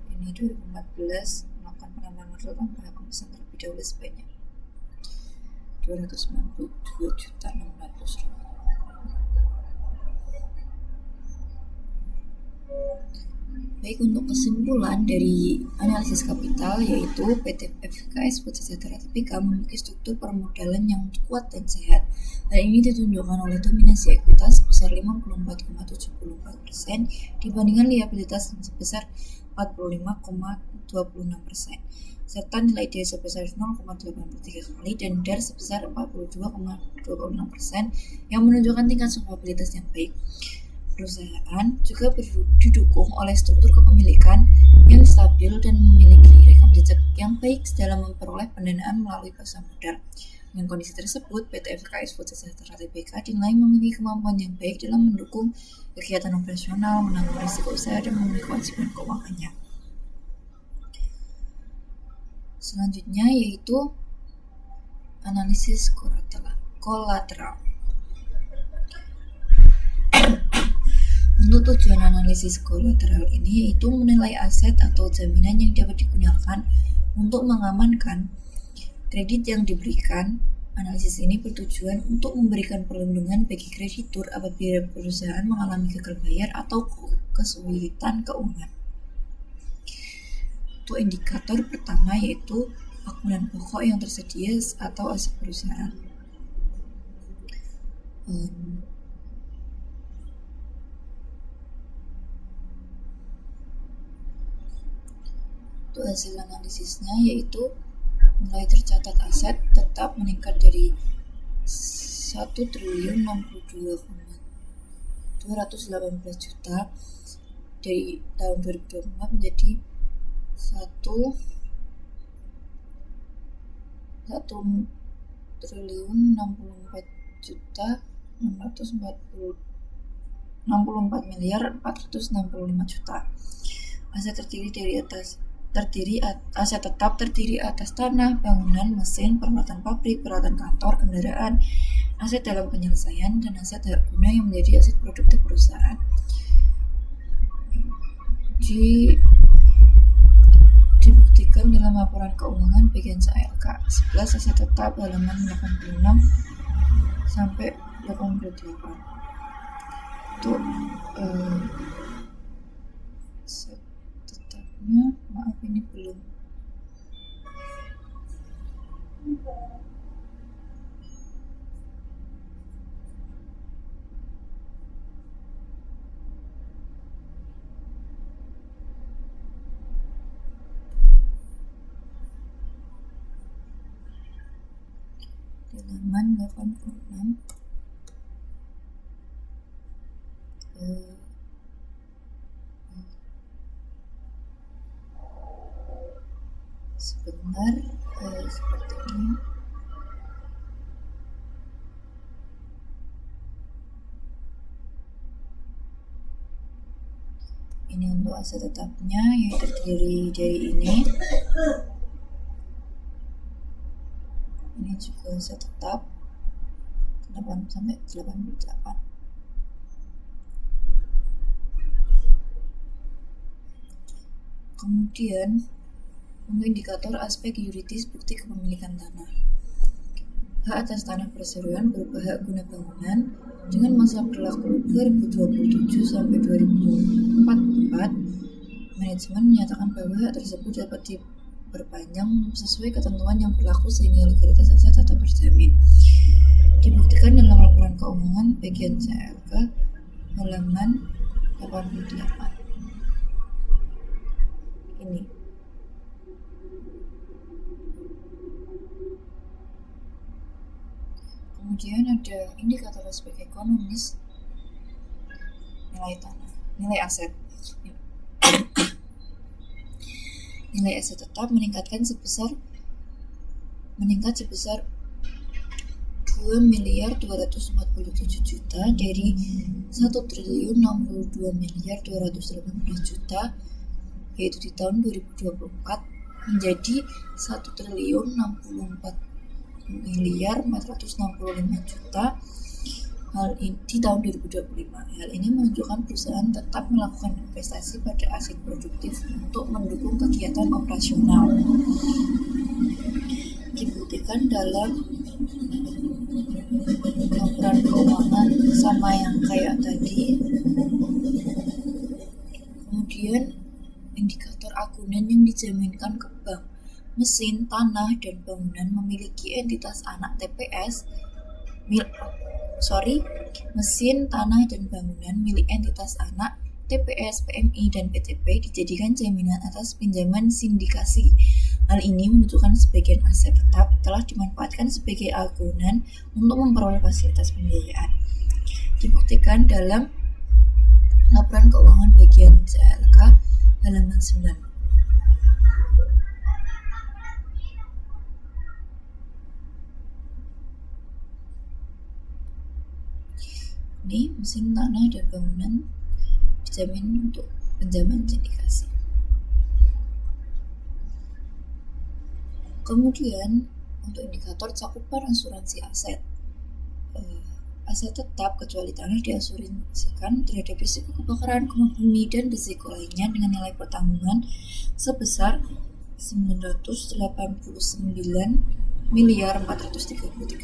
ini 2014 melakukan penambahan modal tanpa hak pemesanan terlebih dahulu sebanyak 292.600.000. Baik, untuk kesimpulan dari analisis kapital yaitu PT FKS Sejahtera Tbk memiliki struktur permodalan yang kuat dan sehat. Hal ini ditunjukkan oleh dominasi ekuitas sebesar 54,74% dibandingkan liabilitas sebesar 45,26%, serta nilai D sebesar 0,83 kali dan DAR sebesar 42,26% yang menunjukkan tingkat solvabilitas yang baik. Perusahaan juga didukung oleh struktur kepemilikan yang stabil dan memiliki rekam jejak yang baik dalam memperoleh pendanaan melalui pasar modal. Dengan kondisi tersebut, PT FKS Sejahtera Tbk dinilai memiliki kemampuan yang baik dalam mendukung kegiatan operasional, menanggung risiko usaha, dan memenuhi kewajiban keuangannya. Selanjutnya yaitu analisis kolateral. Untuk tujuan analisis kolateral ini yaitu menilai aset atau jaminan yang dapat digunakan Untuk mengamankan kredit yang diberikan, analisis ini bertujuan untuk memberikan perlindungan bagi kreditur apabila perusahaan mengalami gagal bayar atau kesulitan keuangan. Untuk indikator pertama yaitu agunan pokok yang tersedia atau aset perusahaan. Untuk hasil analisisnya yaitu nilai tercatat aset tetap meningkat dari 1.062,218 juta dari tahun 2024 menjadi 1.064 miliar 465 juta. Aset tetap terdiri atas tanah, bangunan, mesin, peralatan pabrik, peralatan kantor, kendaraan, aset dalam penyelesaian, dan aset hak guna yang menjadi aset produktif perusahaan. Dibuktikan dalam laporan keuangan bagian CLK 11 aset tetap halaman 86 sampai 88. Untuk aset tetapnya, maaf ini belum. Halaman 86 sebentar seperti ini. Ini untuk aset tetapnya yang terdiri dari ini juga aset tetap 8 sampai 88. Kemudian untuk indikator aspek yuridis bukti kepemilikan tanah. Hak atas tanah perseroan berupa hak guna bangunan dengan masa berlaku 2027 sampai 2044. Manajemen menyatakan bahwa hak tersebut dapat diperpanjang sesuai ketentuan yang berlaku sehingga legalitas aset tetap terjamin. Dibuktikan dalam laporan keuangan bagian CLK halaman 88. Ini. Kemudian ada indikator aspek ekonomis, nilai tanah, nilai aset. Nilai aset tetap meningkat sebesar 2.247 juta dari 1.062.218 juta yaitu di tahun 2024 menjadi 1.064.465 juta hal ini di tahun 2025. Hal ini menunjukkan perusahaan tetap melakukan investasi pada aset produktif untuk mendukung kegiatan operasional. Dibuktikan dalam laporan keuangan sama yang kayak tadi. Kemudian indikator agunan yang dijaminkan ke bank, mesin, tanah, dan bangunan memiliki entitas anak TPS mesin, tanah, dan bangunan milik entitas anak TPS, PMI, dan PTP dijadikan jaminan atas pinjaman sindikasi. Hal ini menunjukkan sebagian aset tetap telah dimanfaatkan sebagai agunan untuk memperoleh fasilitas pembiayaan. Dibuktikan dalam laporan keuangan bagian CLK halaman 9. Ini mesin, tanah, dan bangunan dijamin untuk pinjaman sindikasi. Kemudian untuk indikator cakupan asuransi aset, aset tetap kecuali tanah diasuransikan terhadap risiko kebakaran, gempa bumi, dan risiko lainnya dengan nilai pertanggungan sebesar 989.433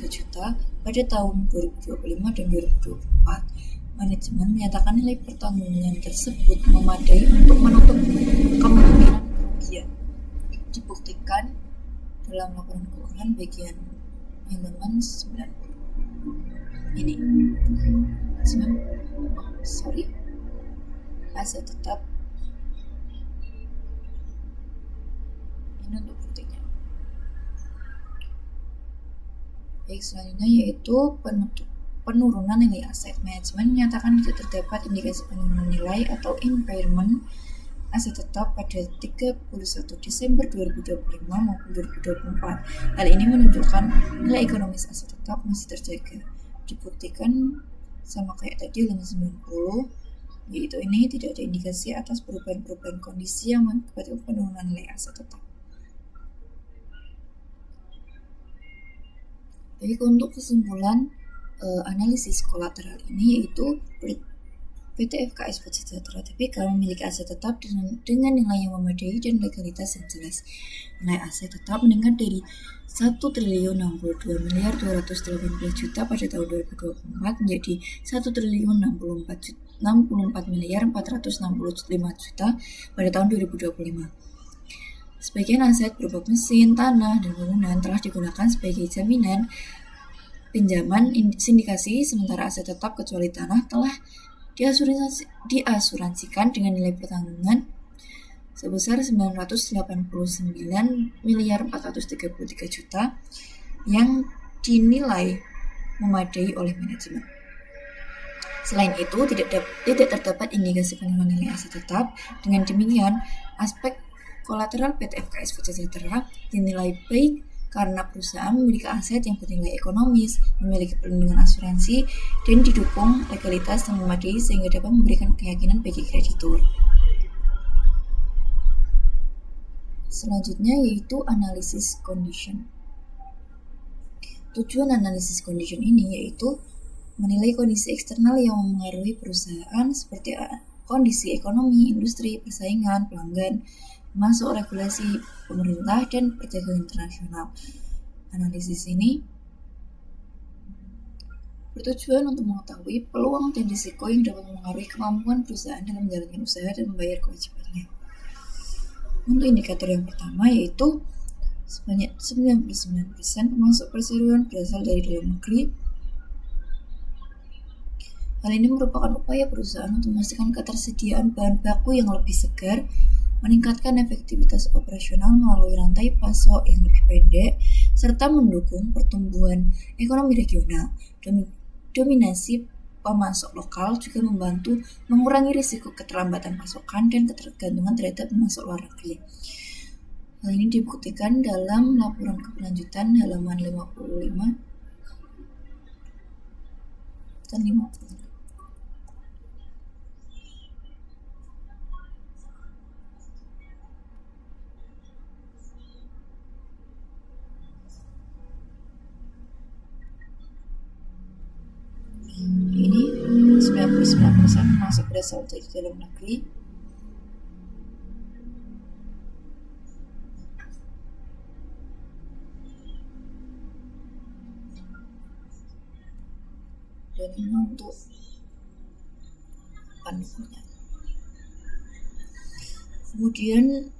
juta pada tahun 2025 dan 2024. Manajemen menyatakan nilai pertanggungan tersebut memadai untuk menutup kemungkinan kerugian. Dibuktikan dalam laporan keuangan bagian halaman 90. Ini aset tetap. Ini untuk buktinya. Baik, selanjutnya yaitu penurunan nilai aset. Manajemen menyatakan tidak terdapat indikasi penurunan nilai atau impairment aset tetap pada 31 Desember 2025 maupun 2024. Hal ini menunjukkan nilai ekonomis aset tetap masih terjaga. Dibuktikan sama kayak tadi halaman 90, yaitu ini tidak ada indikasi atas perubahan kondisi yang mengakibatkan penurunan nilai aset tetap. Baik, untuk kesimpulan analisis kolateral ini yaitu PT FKS Food Sejahtera Tbk memiliki aset tetap dengan nilai yang memadai dan legalitas yang jelas. Nilai aset tetap meningkat dari 1.062.218 pada tahun 2024 menjadi 1.064.465 pada tahun 2025. Sebagian aset berupa mesin, tanah, dan bangunan telah digunakan sebagai jaminan pinjaman sindikasi, sementara aset tetap kecuali tanah telah diasuransikan dengan nilai pertanggungan sebesar 989.433 juta yang dinilai memadai oleh manajemen. Selain itu, tidak terdapat indikasi penurunan nilai aset tetap. Dengan demikian, aspek kolateral PT FKS Food Sejahtera dinilai baik karena perusahaan memiliki aset yang bernilai ekonomis, memiliki perlindungan asuransi, dan didukung legalitas yang memadai sehingga dapat memberikan keyakinan bagi kreditur. Selanjutnya yaitu analisis condition. Tujuan analisis condition ini yaitu menilai kondisi eksternal yang mempengaruhi perusahaan seperti kondisi ekonomi, industri, persaingan, pelanggan, masuk regulasi pemerintah, dan perdagangan internasional. Analisis ini bertujuan untuk mengetahui peluang dan risiko yang dapat mempengaruhi kemampuan perusahaan dalam menjalankan usaha dan membayar kewajibannya. Untuk indikator yang pertama yaitu sebanyak 99% pemasok perseroan berasal dari dalam negeri. Hal ini merupakan upaya perusahaan untuk memastikan ketersediaan bahan baku yang lebih segar, meningkatkan efektivitas operasional melalui rantai pasok yang lebih pendek, serta mendukung pertumbuhan ekonomi regional. Dominasi pemasok lokal juga membantu mengurangi risiko keterlambatan pasokan dan ketergantungan terhadap pemasok luar negeri. Hal ini dibuktikan dalam laporan keberlanjutan halaman 55 dan 50. Ini 99% masuk berasal dari dalam negeri. Dan ini untuk pendukungnya. Kemudian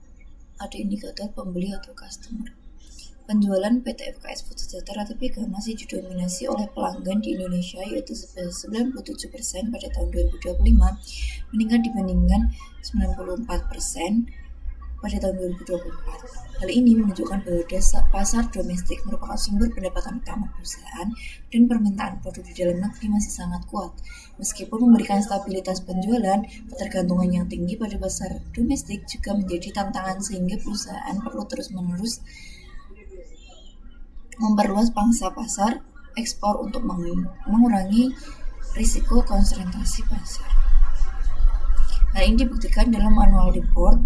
ada indikator pembeli atau customer. Penjualan PT FKS Food Sejahtera Tbk masih didominasi oleh pelanggan di Indonesia yaitu 97% pada tahun 2025, meningkat dibandingkan 94% pada tahun 2024. Hal ini menunjukkan bahwa pasar domestik merupakan sumber pendapatan utama perusahaan dan permintaan produk di dalam negeri masih sangat kuat. Meskipun memberikan stabilitas penjualan, ketergantungan yang tinggi pada pasar domestik juga menjadi tantangan sehingga perusahaan perlu terus-menerus memperluas pangsa pasar ekspor untuk mengurangi risiko konsentrasi pasar. Hal ini dibuktikan dalam annual report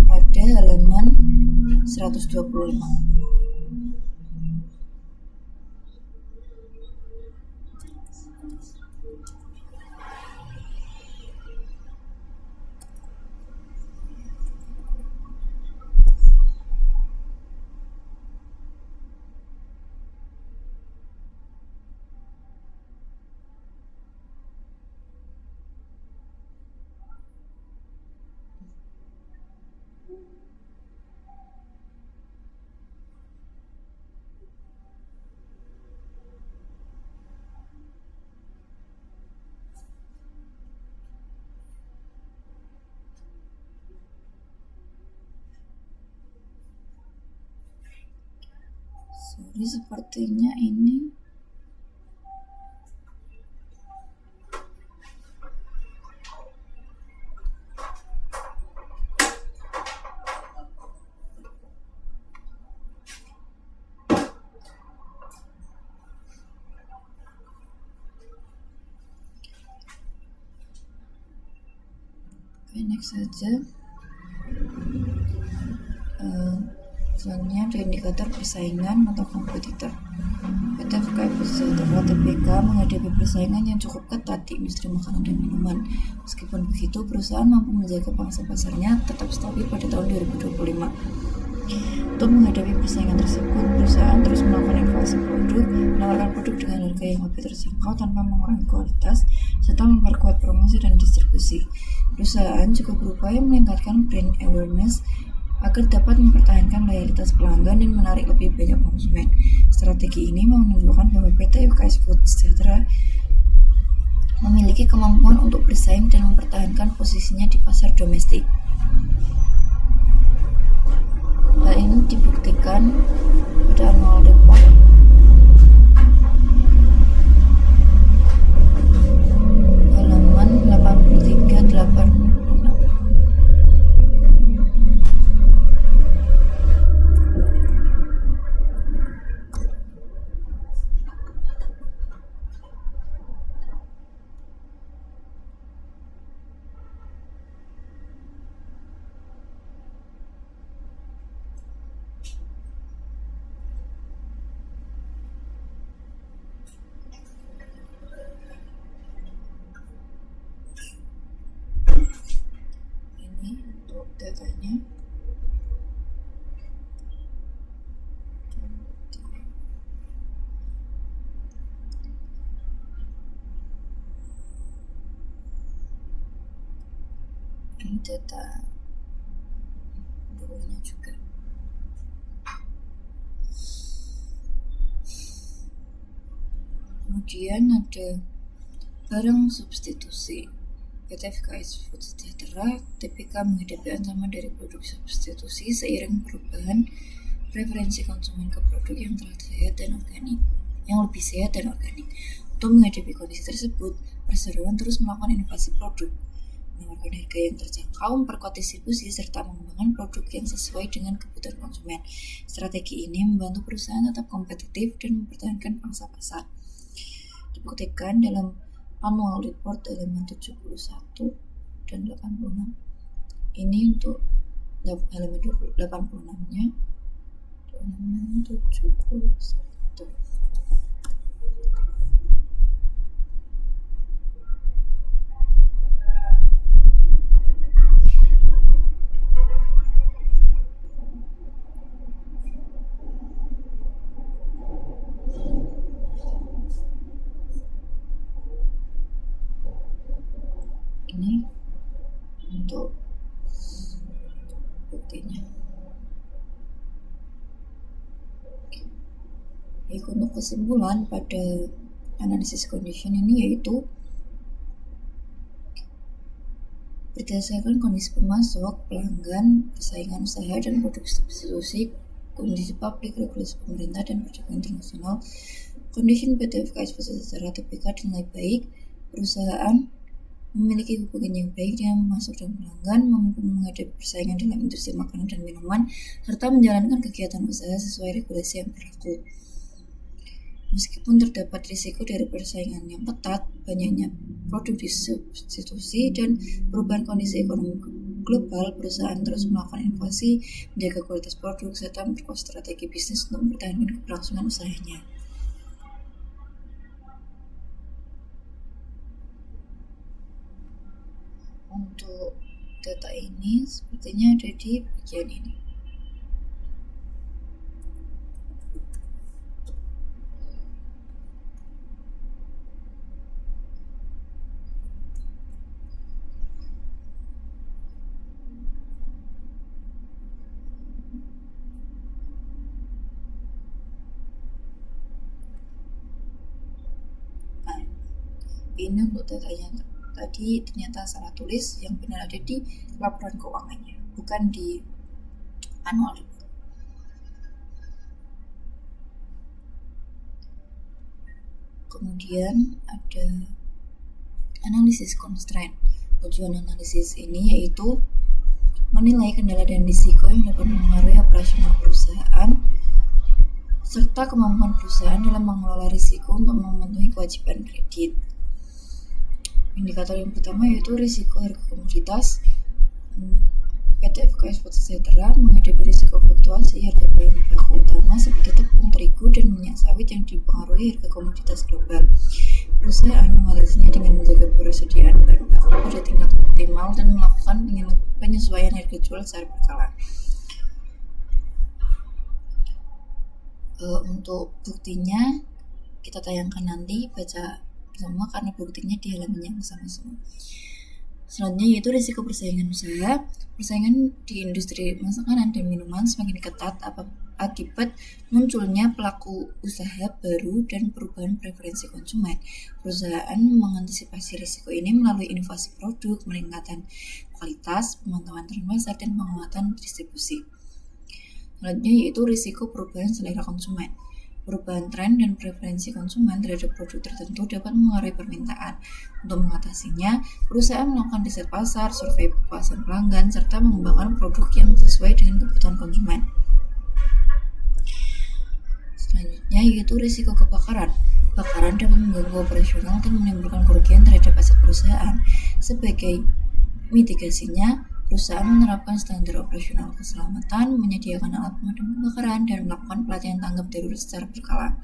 pada halaman 125. Jadi sepertinya ini next saja. Selanjutnya ada indikator persaingan atau kompetitor. PT FKI Sejahtera TBK menghadapi persaingan yang cukup ketat di industri makanan dan minuman. Meskipun begitu, perusahaan mampu menjaga pangsa pasarnya tetap stabil pada tahun 2025. Untuk menghadapi persaingan tersebut, perusahaan terus melakukan inovasi produk, menawarkan produk dengan harga yang lebih terjangkau tanpa mengurangi kualitas, serta memperkuat promosi dan distribusi. Perusahaan juga berupaya meningkatkan brand awareness agar dapat mempertahankan loyalitas pelanggan dan menarik lebih banyak konsumen. Strategi ini menunjukkan bahwa PT UKS Food Sejahtera memiliki kemampuan untuk bersaing dan mempertahankan posisinya di pasar domestik. Hal ini dibuktikan pada annual report halaman 83-86. Datanya ini data dulunya juga. Kemudian ada barang substitusi. PT FKS Food Sejahtera TBK menghadapi ancaman dari produk substitusi seiring perubahan preferensi konsumen ke produk yang lebih sehat dan organik. Untuk menghadapi kondisi tersebut, perseroan terus melakukan inovasi produk, menawarkan harga yang terjangkau, memperkuat distribusi, serta mengembangkan produk yang sesuai dengan kebutuhan konsumen. Strategi ini membantu perusahaan tetap kompetitif dan mempertahankan pangsa pasar. Dibuktikan dalam annual report halaman 71 dan 86. Ini untuk halaman 86-nya, halaman 71. Ini untuk buktinya. Untuk kesimpulan pada analisis condition ini yaitu berdasarkan kondisi pemasok, pelanggan, persaingan usaha dan produk substitusi, kondisi publik, regulasi pemerintah dan perdagangan internasional, condition PT FKS Food Sejahtera TBK dinilai baik. Perusahaan memiliki hubungan yang baik dengan pemasok dan pelanggan, mampu menghadapi persaingan dalam industri makanan dan minuman, serta menjalankan kegiatan usaha sesuai regulasi yang berlaku. Meskipun terdapat risiko dari persaingan yang ketat, banyaknya produk disubstitusi dan perubahan kondisi ekonomi global, perusahaan terus melakukan inovasi, menjaga kualitas produk, serta memperkuat strategi bisnis untuk mempertahankan keberlangsungan usahanya. Untuk data ini sepertinya ada di bagian ini. Ini untuk datanya tadi ternyata salah tulis, yang benar ada di laporan keuangannya, bukan di annual report. Kemudian ada analisis constraint. Tujuan analisis ini yaitu menilai kendala dan risiko yang dapat mempengaruhi operasional perusahaan serta kemampuan perusahaan dalam mengelola risiko untuk memenuhi kewajiban kredit. Indikator yang pertama yaitu risiko harga komoditas. PT FKS Food Sejahtera menghadapi risiko fluktuasi harga bahan baku utama seperti tepung, terigu, dan minyak sawit yang dipengaruhi harga komoditas global. Perusahaan mengatasinya dengan menjaga persediaan bahan baku pada tingkat optimal dan melakukan penyesuaian harga jual secara berkala. Untuk buktinya kita tayangkan nanti, baca semua karena buktinya di halaman yang sama-sama. Selanjutnya yaitu risiko persaingan usaha. Persaingan di industri makanan dan minuman semakin ketat akibat munculnya pelaku usaha baru dan perubahan preferensi konsumen. Perusahaan mengantisipasi risiko ini melalui inovasi produk, peningkatan kualitas, pemantauan tren pasar, dan penguatan distribusi. Selanjutnya yaitu risiko perubahan selera konsumen. Perubahan tren dan preferensi konsumen terhadap produk tertentu dapat mengaruhi permintaan. Untuk mengatasinya, perusahaan melakukan riset pasar, survei kepuasan pelanggan, serta mengembangkan produk yang sesuai dengan kebutuhan konsumen. Selanjutnya yaitu risiko kebakaran. Kebakaran dapat mengganggu operasional dan menimbulkan kerugian terhadap aset perusahaan. Sebagai mitigasinya, perusahaan menerapkan standar operasional keselamatan, menyediakan alat pemadam kebakaran, dan melakukan pelatihan tanggap darurat secara berkala.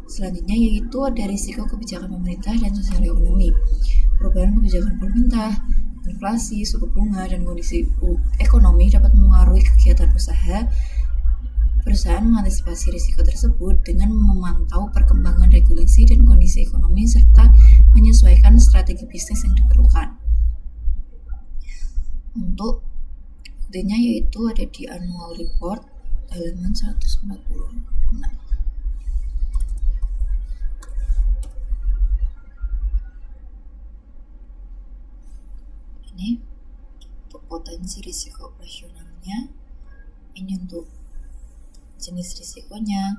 Selanjutnya yaitu ada risiko kebijakan pemerintah dan sosial ekonomi. Perubahan kebijakan pemerintah, inflasi, suku bunga, dan kondisi ekonomi dapat mengaruhi kegiatan usaha. Perusahaan mengantisipasi risiko tersebut dengan memantau perkembangan regulasi dan kondisi ekonomi serta menyesuaikan strategi bisnis yang diperlukan. Untuk buktinya yaitu ada di annual report halaman 146. Ini untuk potensi risiko operasionalnya, ini untuk jenis risikonya,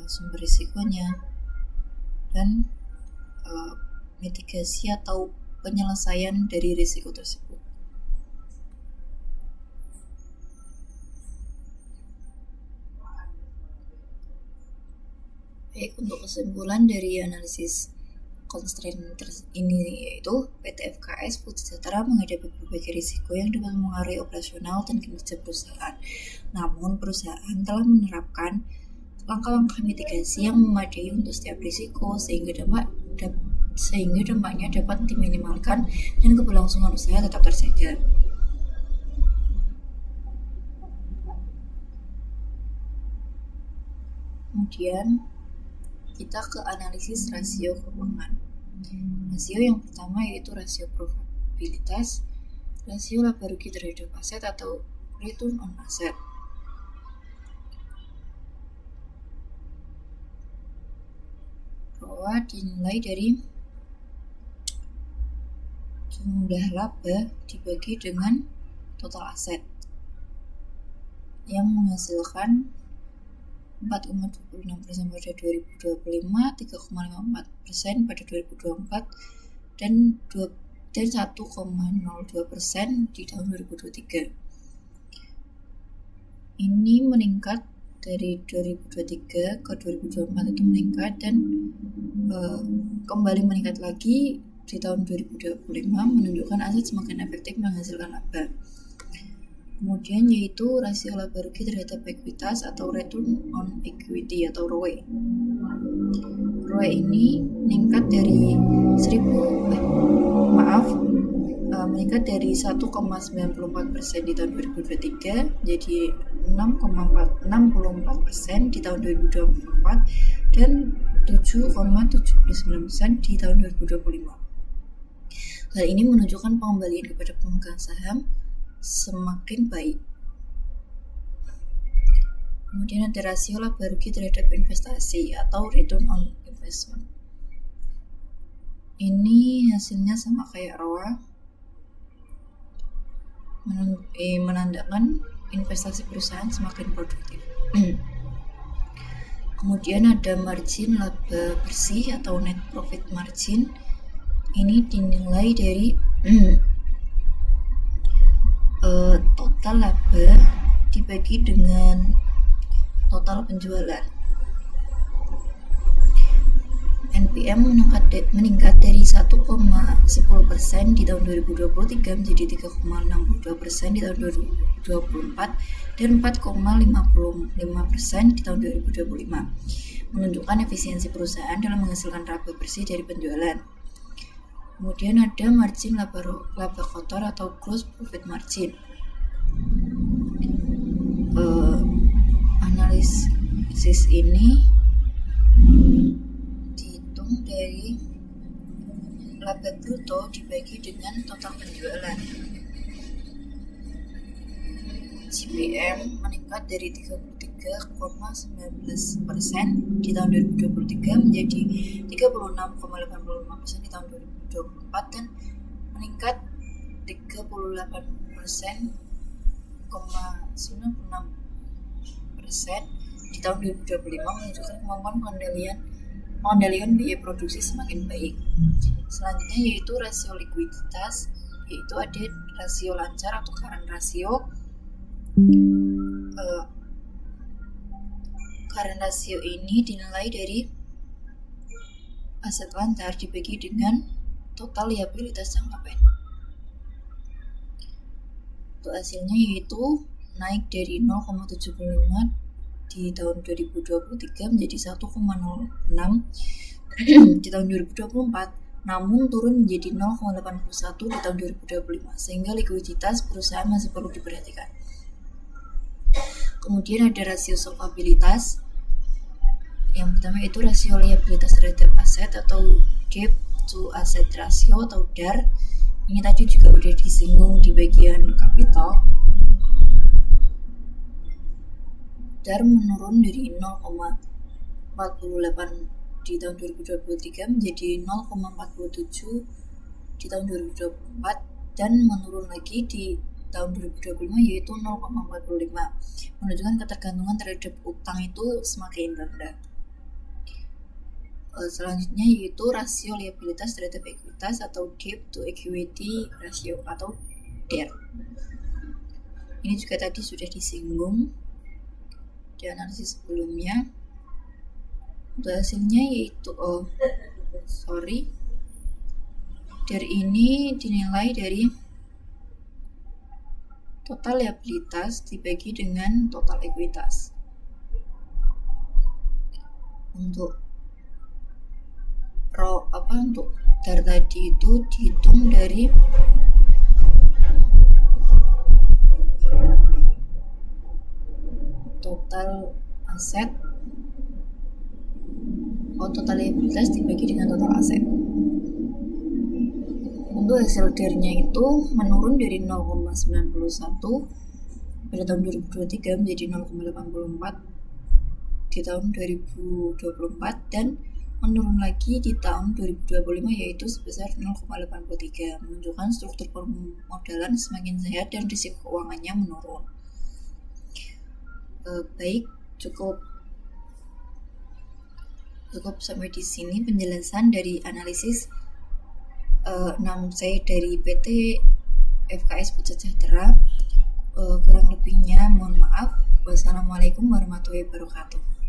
sumber risikonya, dan mitigasi atau penyelesaian dari risiko tersebut. Baik, untuk kesimpulan dari analisis constraint ini yaitu PT FKS Food Sejahtera menghadapi berbagai risiko yang dapat mengaruhi operasional dan kinerja perusahaan. Namun, perusahaan telah menerapkan langkah-langkah mitigasi yang memadai untuk setiap risiko sehingga dampaknya dapat diminimalkan dan keberlangsungan usaha tetap terjaga. Kemudian kita ke analisis rasio keuangan. Rasio yang pertama yaitu rasio probabilitas, rasio laba rugi terhadap aset atau return on asset. ROA dinilai dari jumlah laba dibagi dengan total aset yang menghasilkan 4,26% pada 2025, 3,54% pada 2024, dan 1,02% di tahun 2023. Ini meningkat dari 2023 ke 2024 itu meningkat dan kembali meningkat lagi di tahun 2025 menunjukkan aset semakin efektif menghasilkan laba. Kemudian yaitu rasio laba rugi terhadap ekuitas atau return on equity atau ROE. ROE ini meningkat dari meningkat dari 1,94% di tahun 2023 jadi 6,64% di tahun 2024 dan 7,79% di tahun 2025. Hal ini menunjukkan pengembalian kepada pemegang saham semakin baik. Kemudian ada rasio laba rugi terhadap investasi atau return on investment. Ini hasilnya sama kayak ROA, menandakan investasi perusahaan semakin produktif. Kemudian ada margin laba bersih atau net profit margin. Ini dinilai dari total laba dibagi dengan total penjualan. NPM meningkat dari 1,10% di tahun 2023 menjadi 3,62% di tahun 2024 dan 4,55% di tahun 2025, menunjukkan efisiensi perusahaan dalam menghasilkan laba bersih dari penjualan. Kemudian ada margin laba kotor atau gross profit margin. Analisis ini dihitung dari laba bruto dibagi dengan total penjualan. GPM meningkat dari 33,19% di tahun 2023 menjadi 36,85% di tahun 2024 dan meningkat 38,96% di tahun 2025, menunjukkan kemampuan pengendalian biaya produksi semakin baik. Selanjutnya yaitu rasio likuiditas, yaitu ada rasio lancar atau current ratio. Current ratio ini dinilai dari aset lancar dibagi dengan total liabilitas jangka pendek. Untuk hasilnya yaitu naik dari 0,75 di tahun 2023 menjadi 1,06 di tahun 2024, namun turun menjadi 0,81 di tahun 2025, sehingga likuiditas perusahaan masih perlu diperhatikan. Kemudian ada rasio solvabilitas. Yang pertama itu rasio liabilitas terhadap aset atau debt to asset ratio atau DAR. Ini tadi juga udah disinggung di bagian kapital. DAR menurun dari 0,48 di tahun 2023 menjadi 0,47 di tahun 2024 dan menurun lagi di tahun 2025 yaitu 0,45, menunjukkan ketergantungan terhadap utang itu semakin rendah. Selanjutnya yaitu rasio liabilitas terhadap ekuitas atau debt to equity ratio atau DER. Ini juga tadi sudah disinggung di analisis sebelumnya. Untuk hasilnya yaitu DER ini dinilai dari total liabilitas dibagi dengan total ekuitas. Untuk DAR tadi itu dihitung dari total aset total liabilitas dibagi dengan total aset. Untuk hasil DER-nya itu menurun dari 0,91 pada tahun 2023 menjadi 0,84 di tahun 2024 dan menurun lagi di tahun 2025 yaitu sebesar 0,83, menunjukkan struktur permodalan semakin sehat dan risiko keuangannya menurun. Baik, cukup sampai di sini penjelasan dari analisis 6C dari PT FKS Bud Sejahtera. Kurang lebihnya mohon maaf. Wassalamualaikum warahmatullahi wabarakatuh.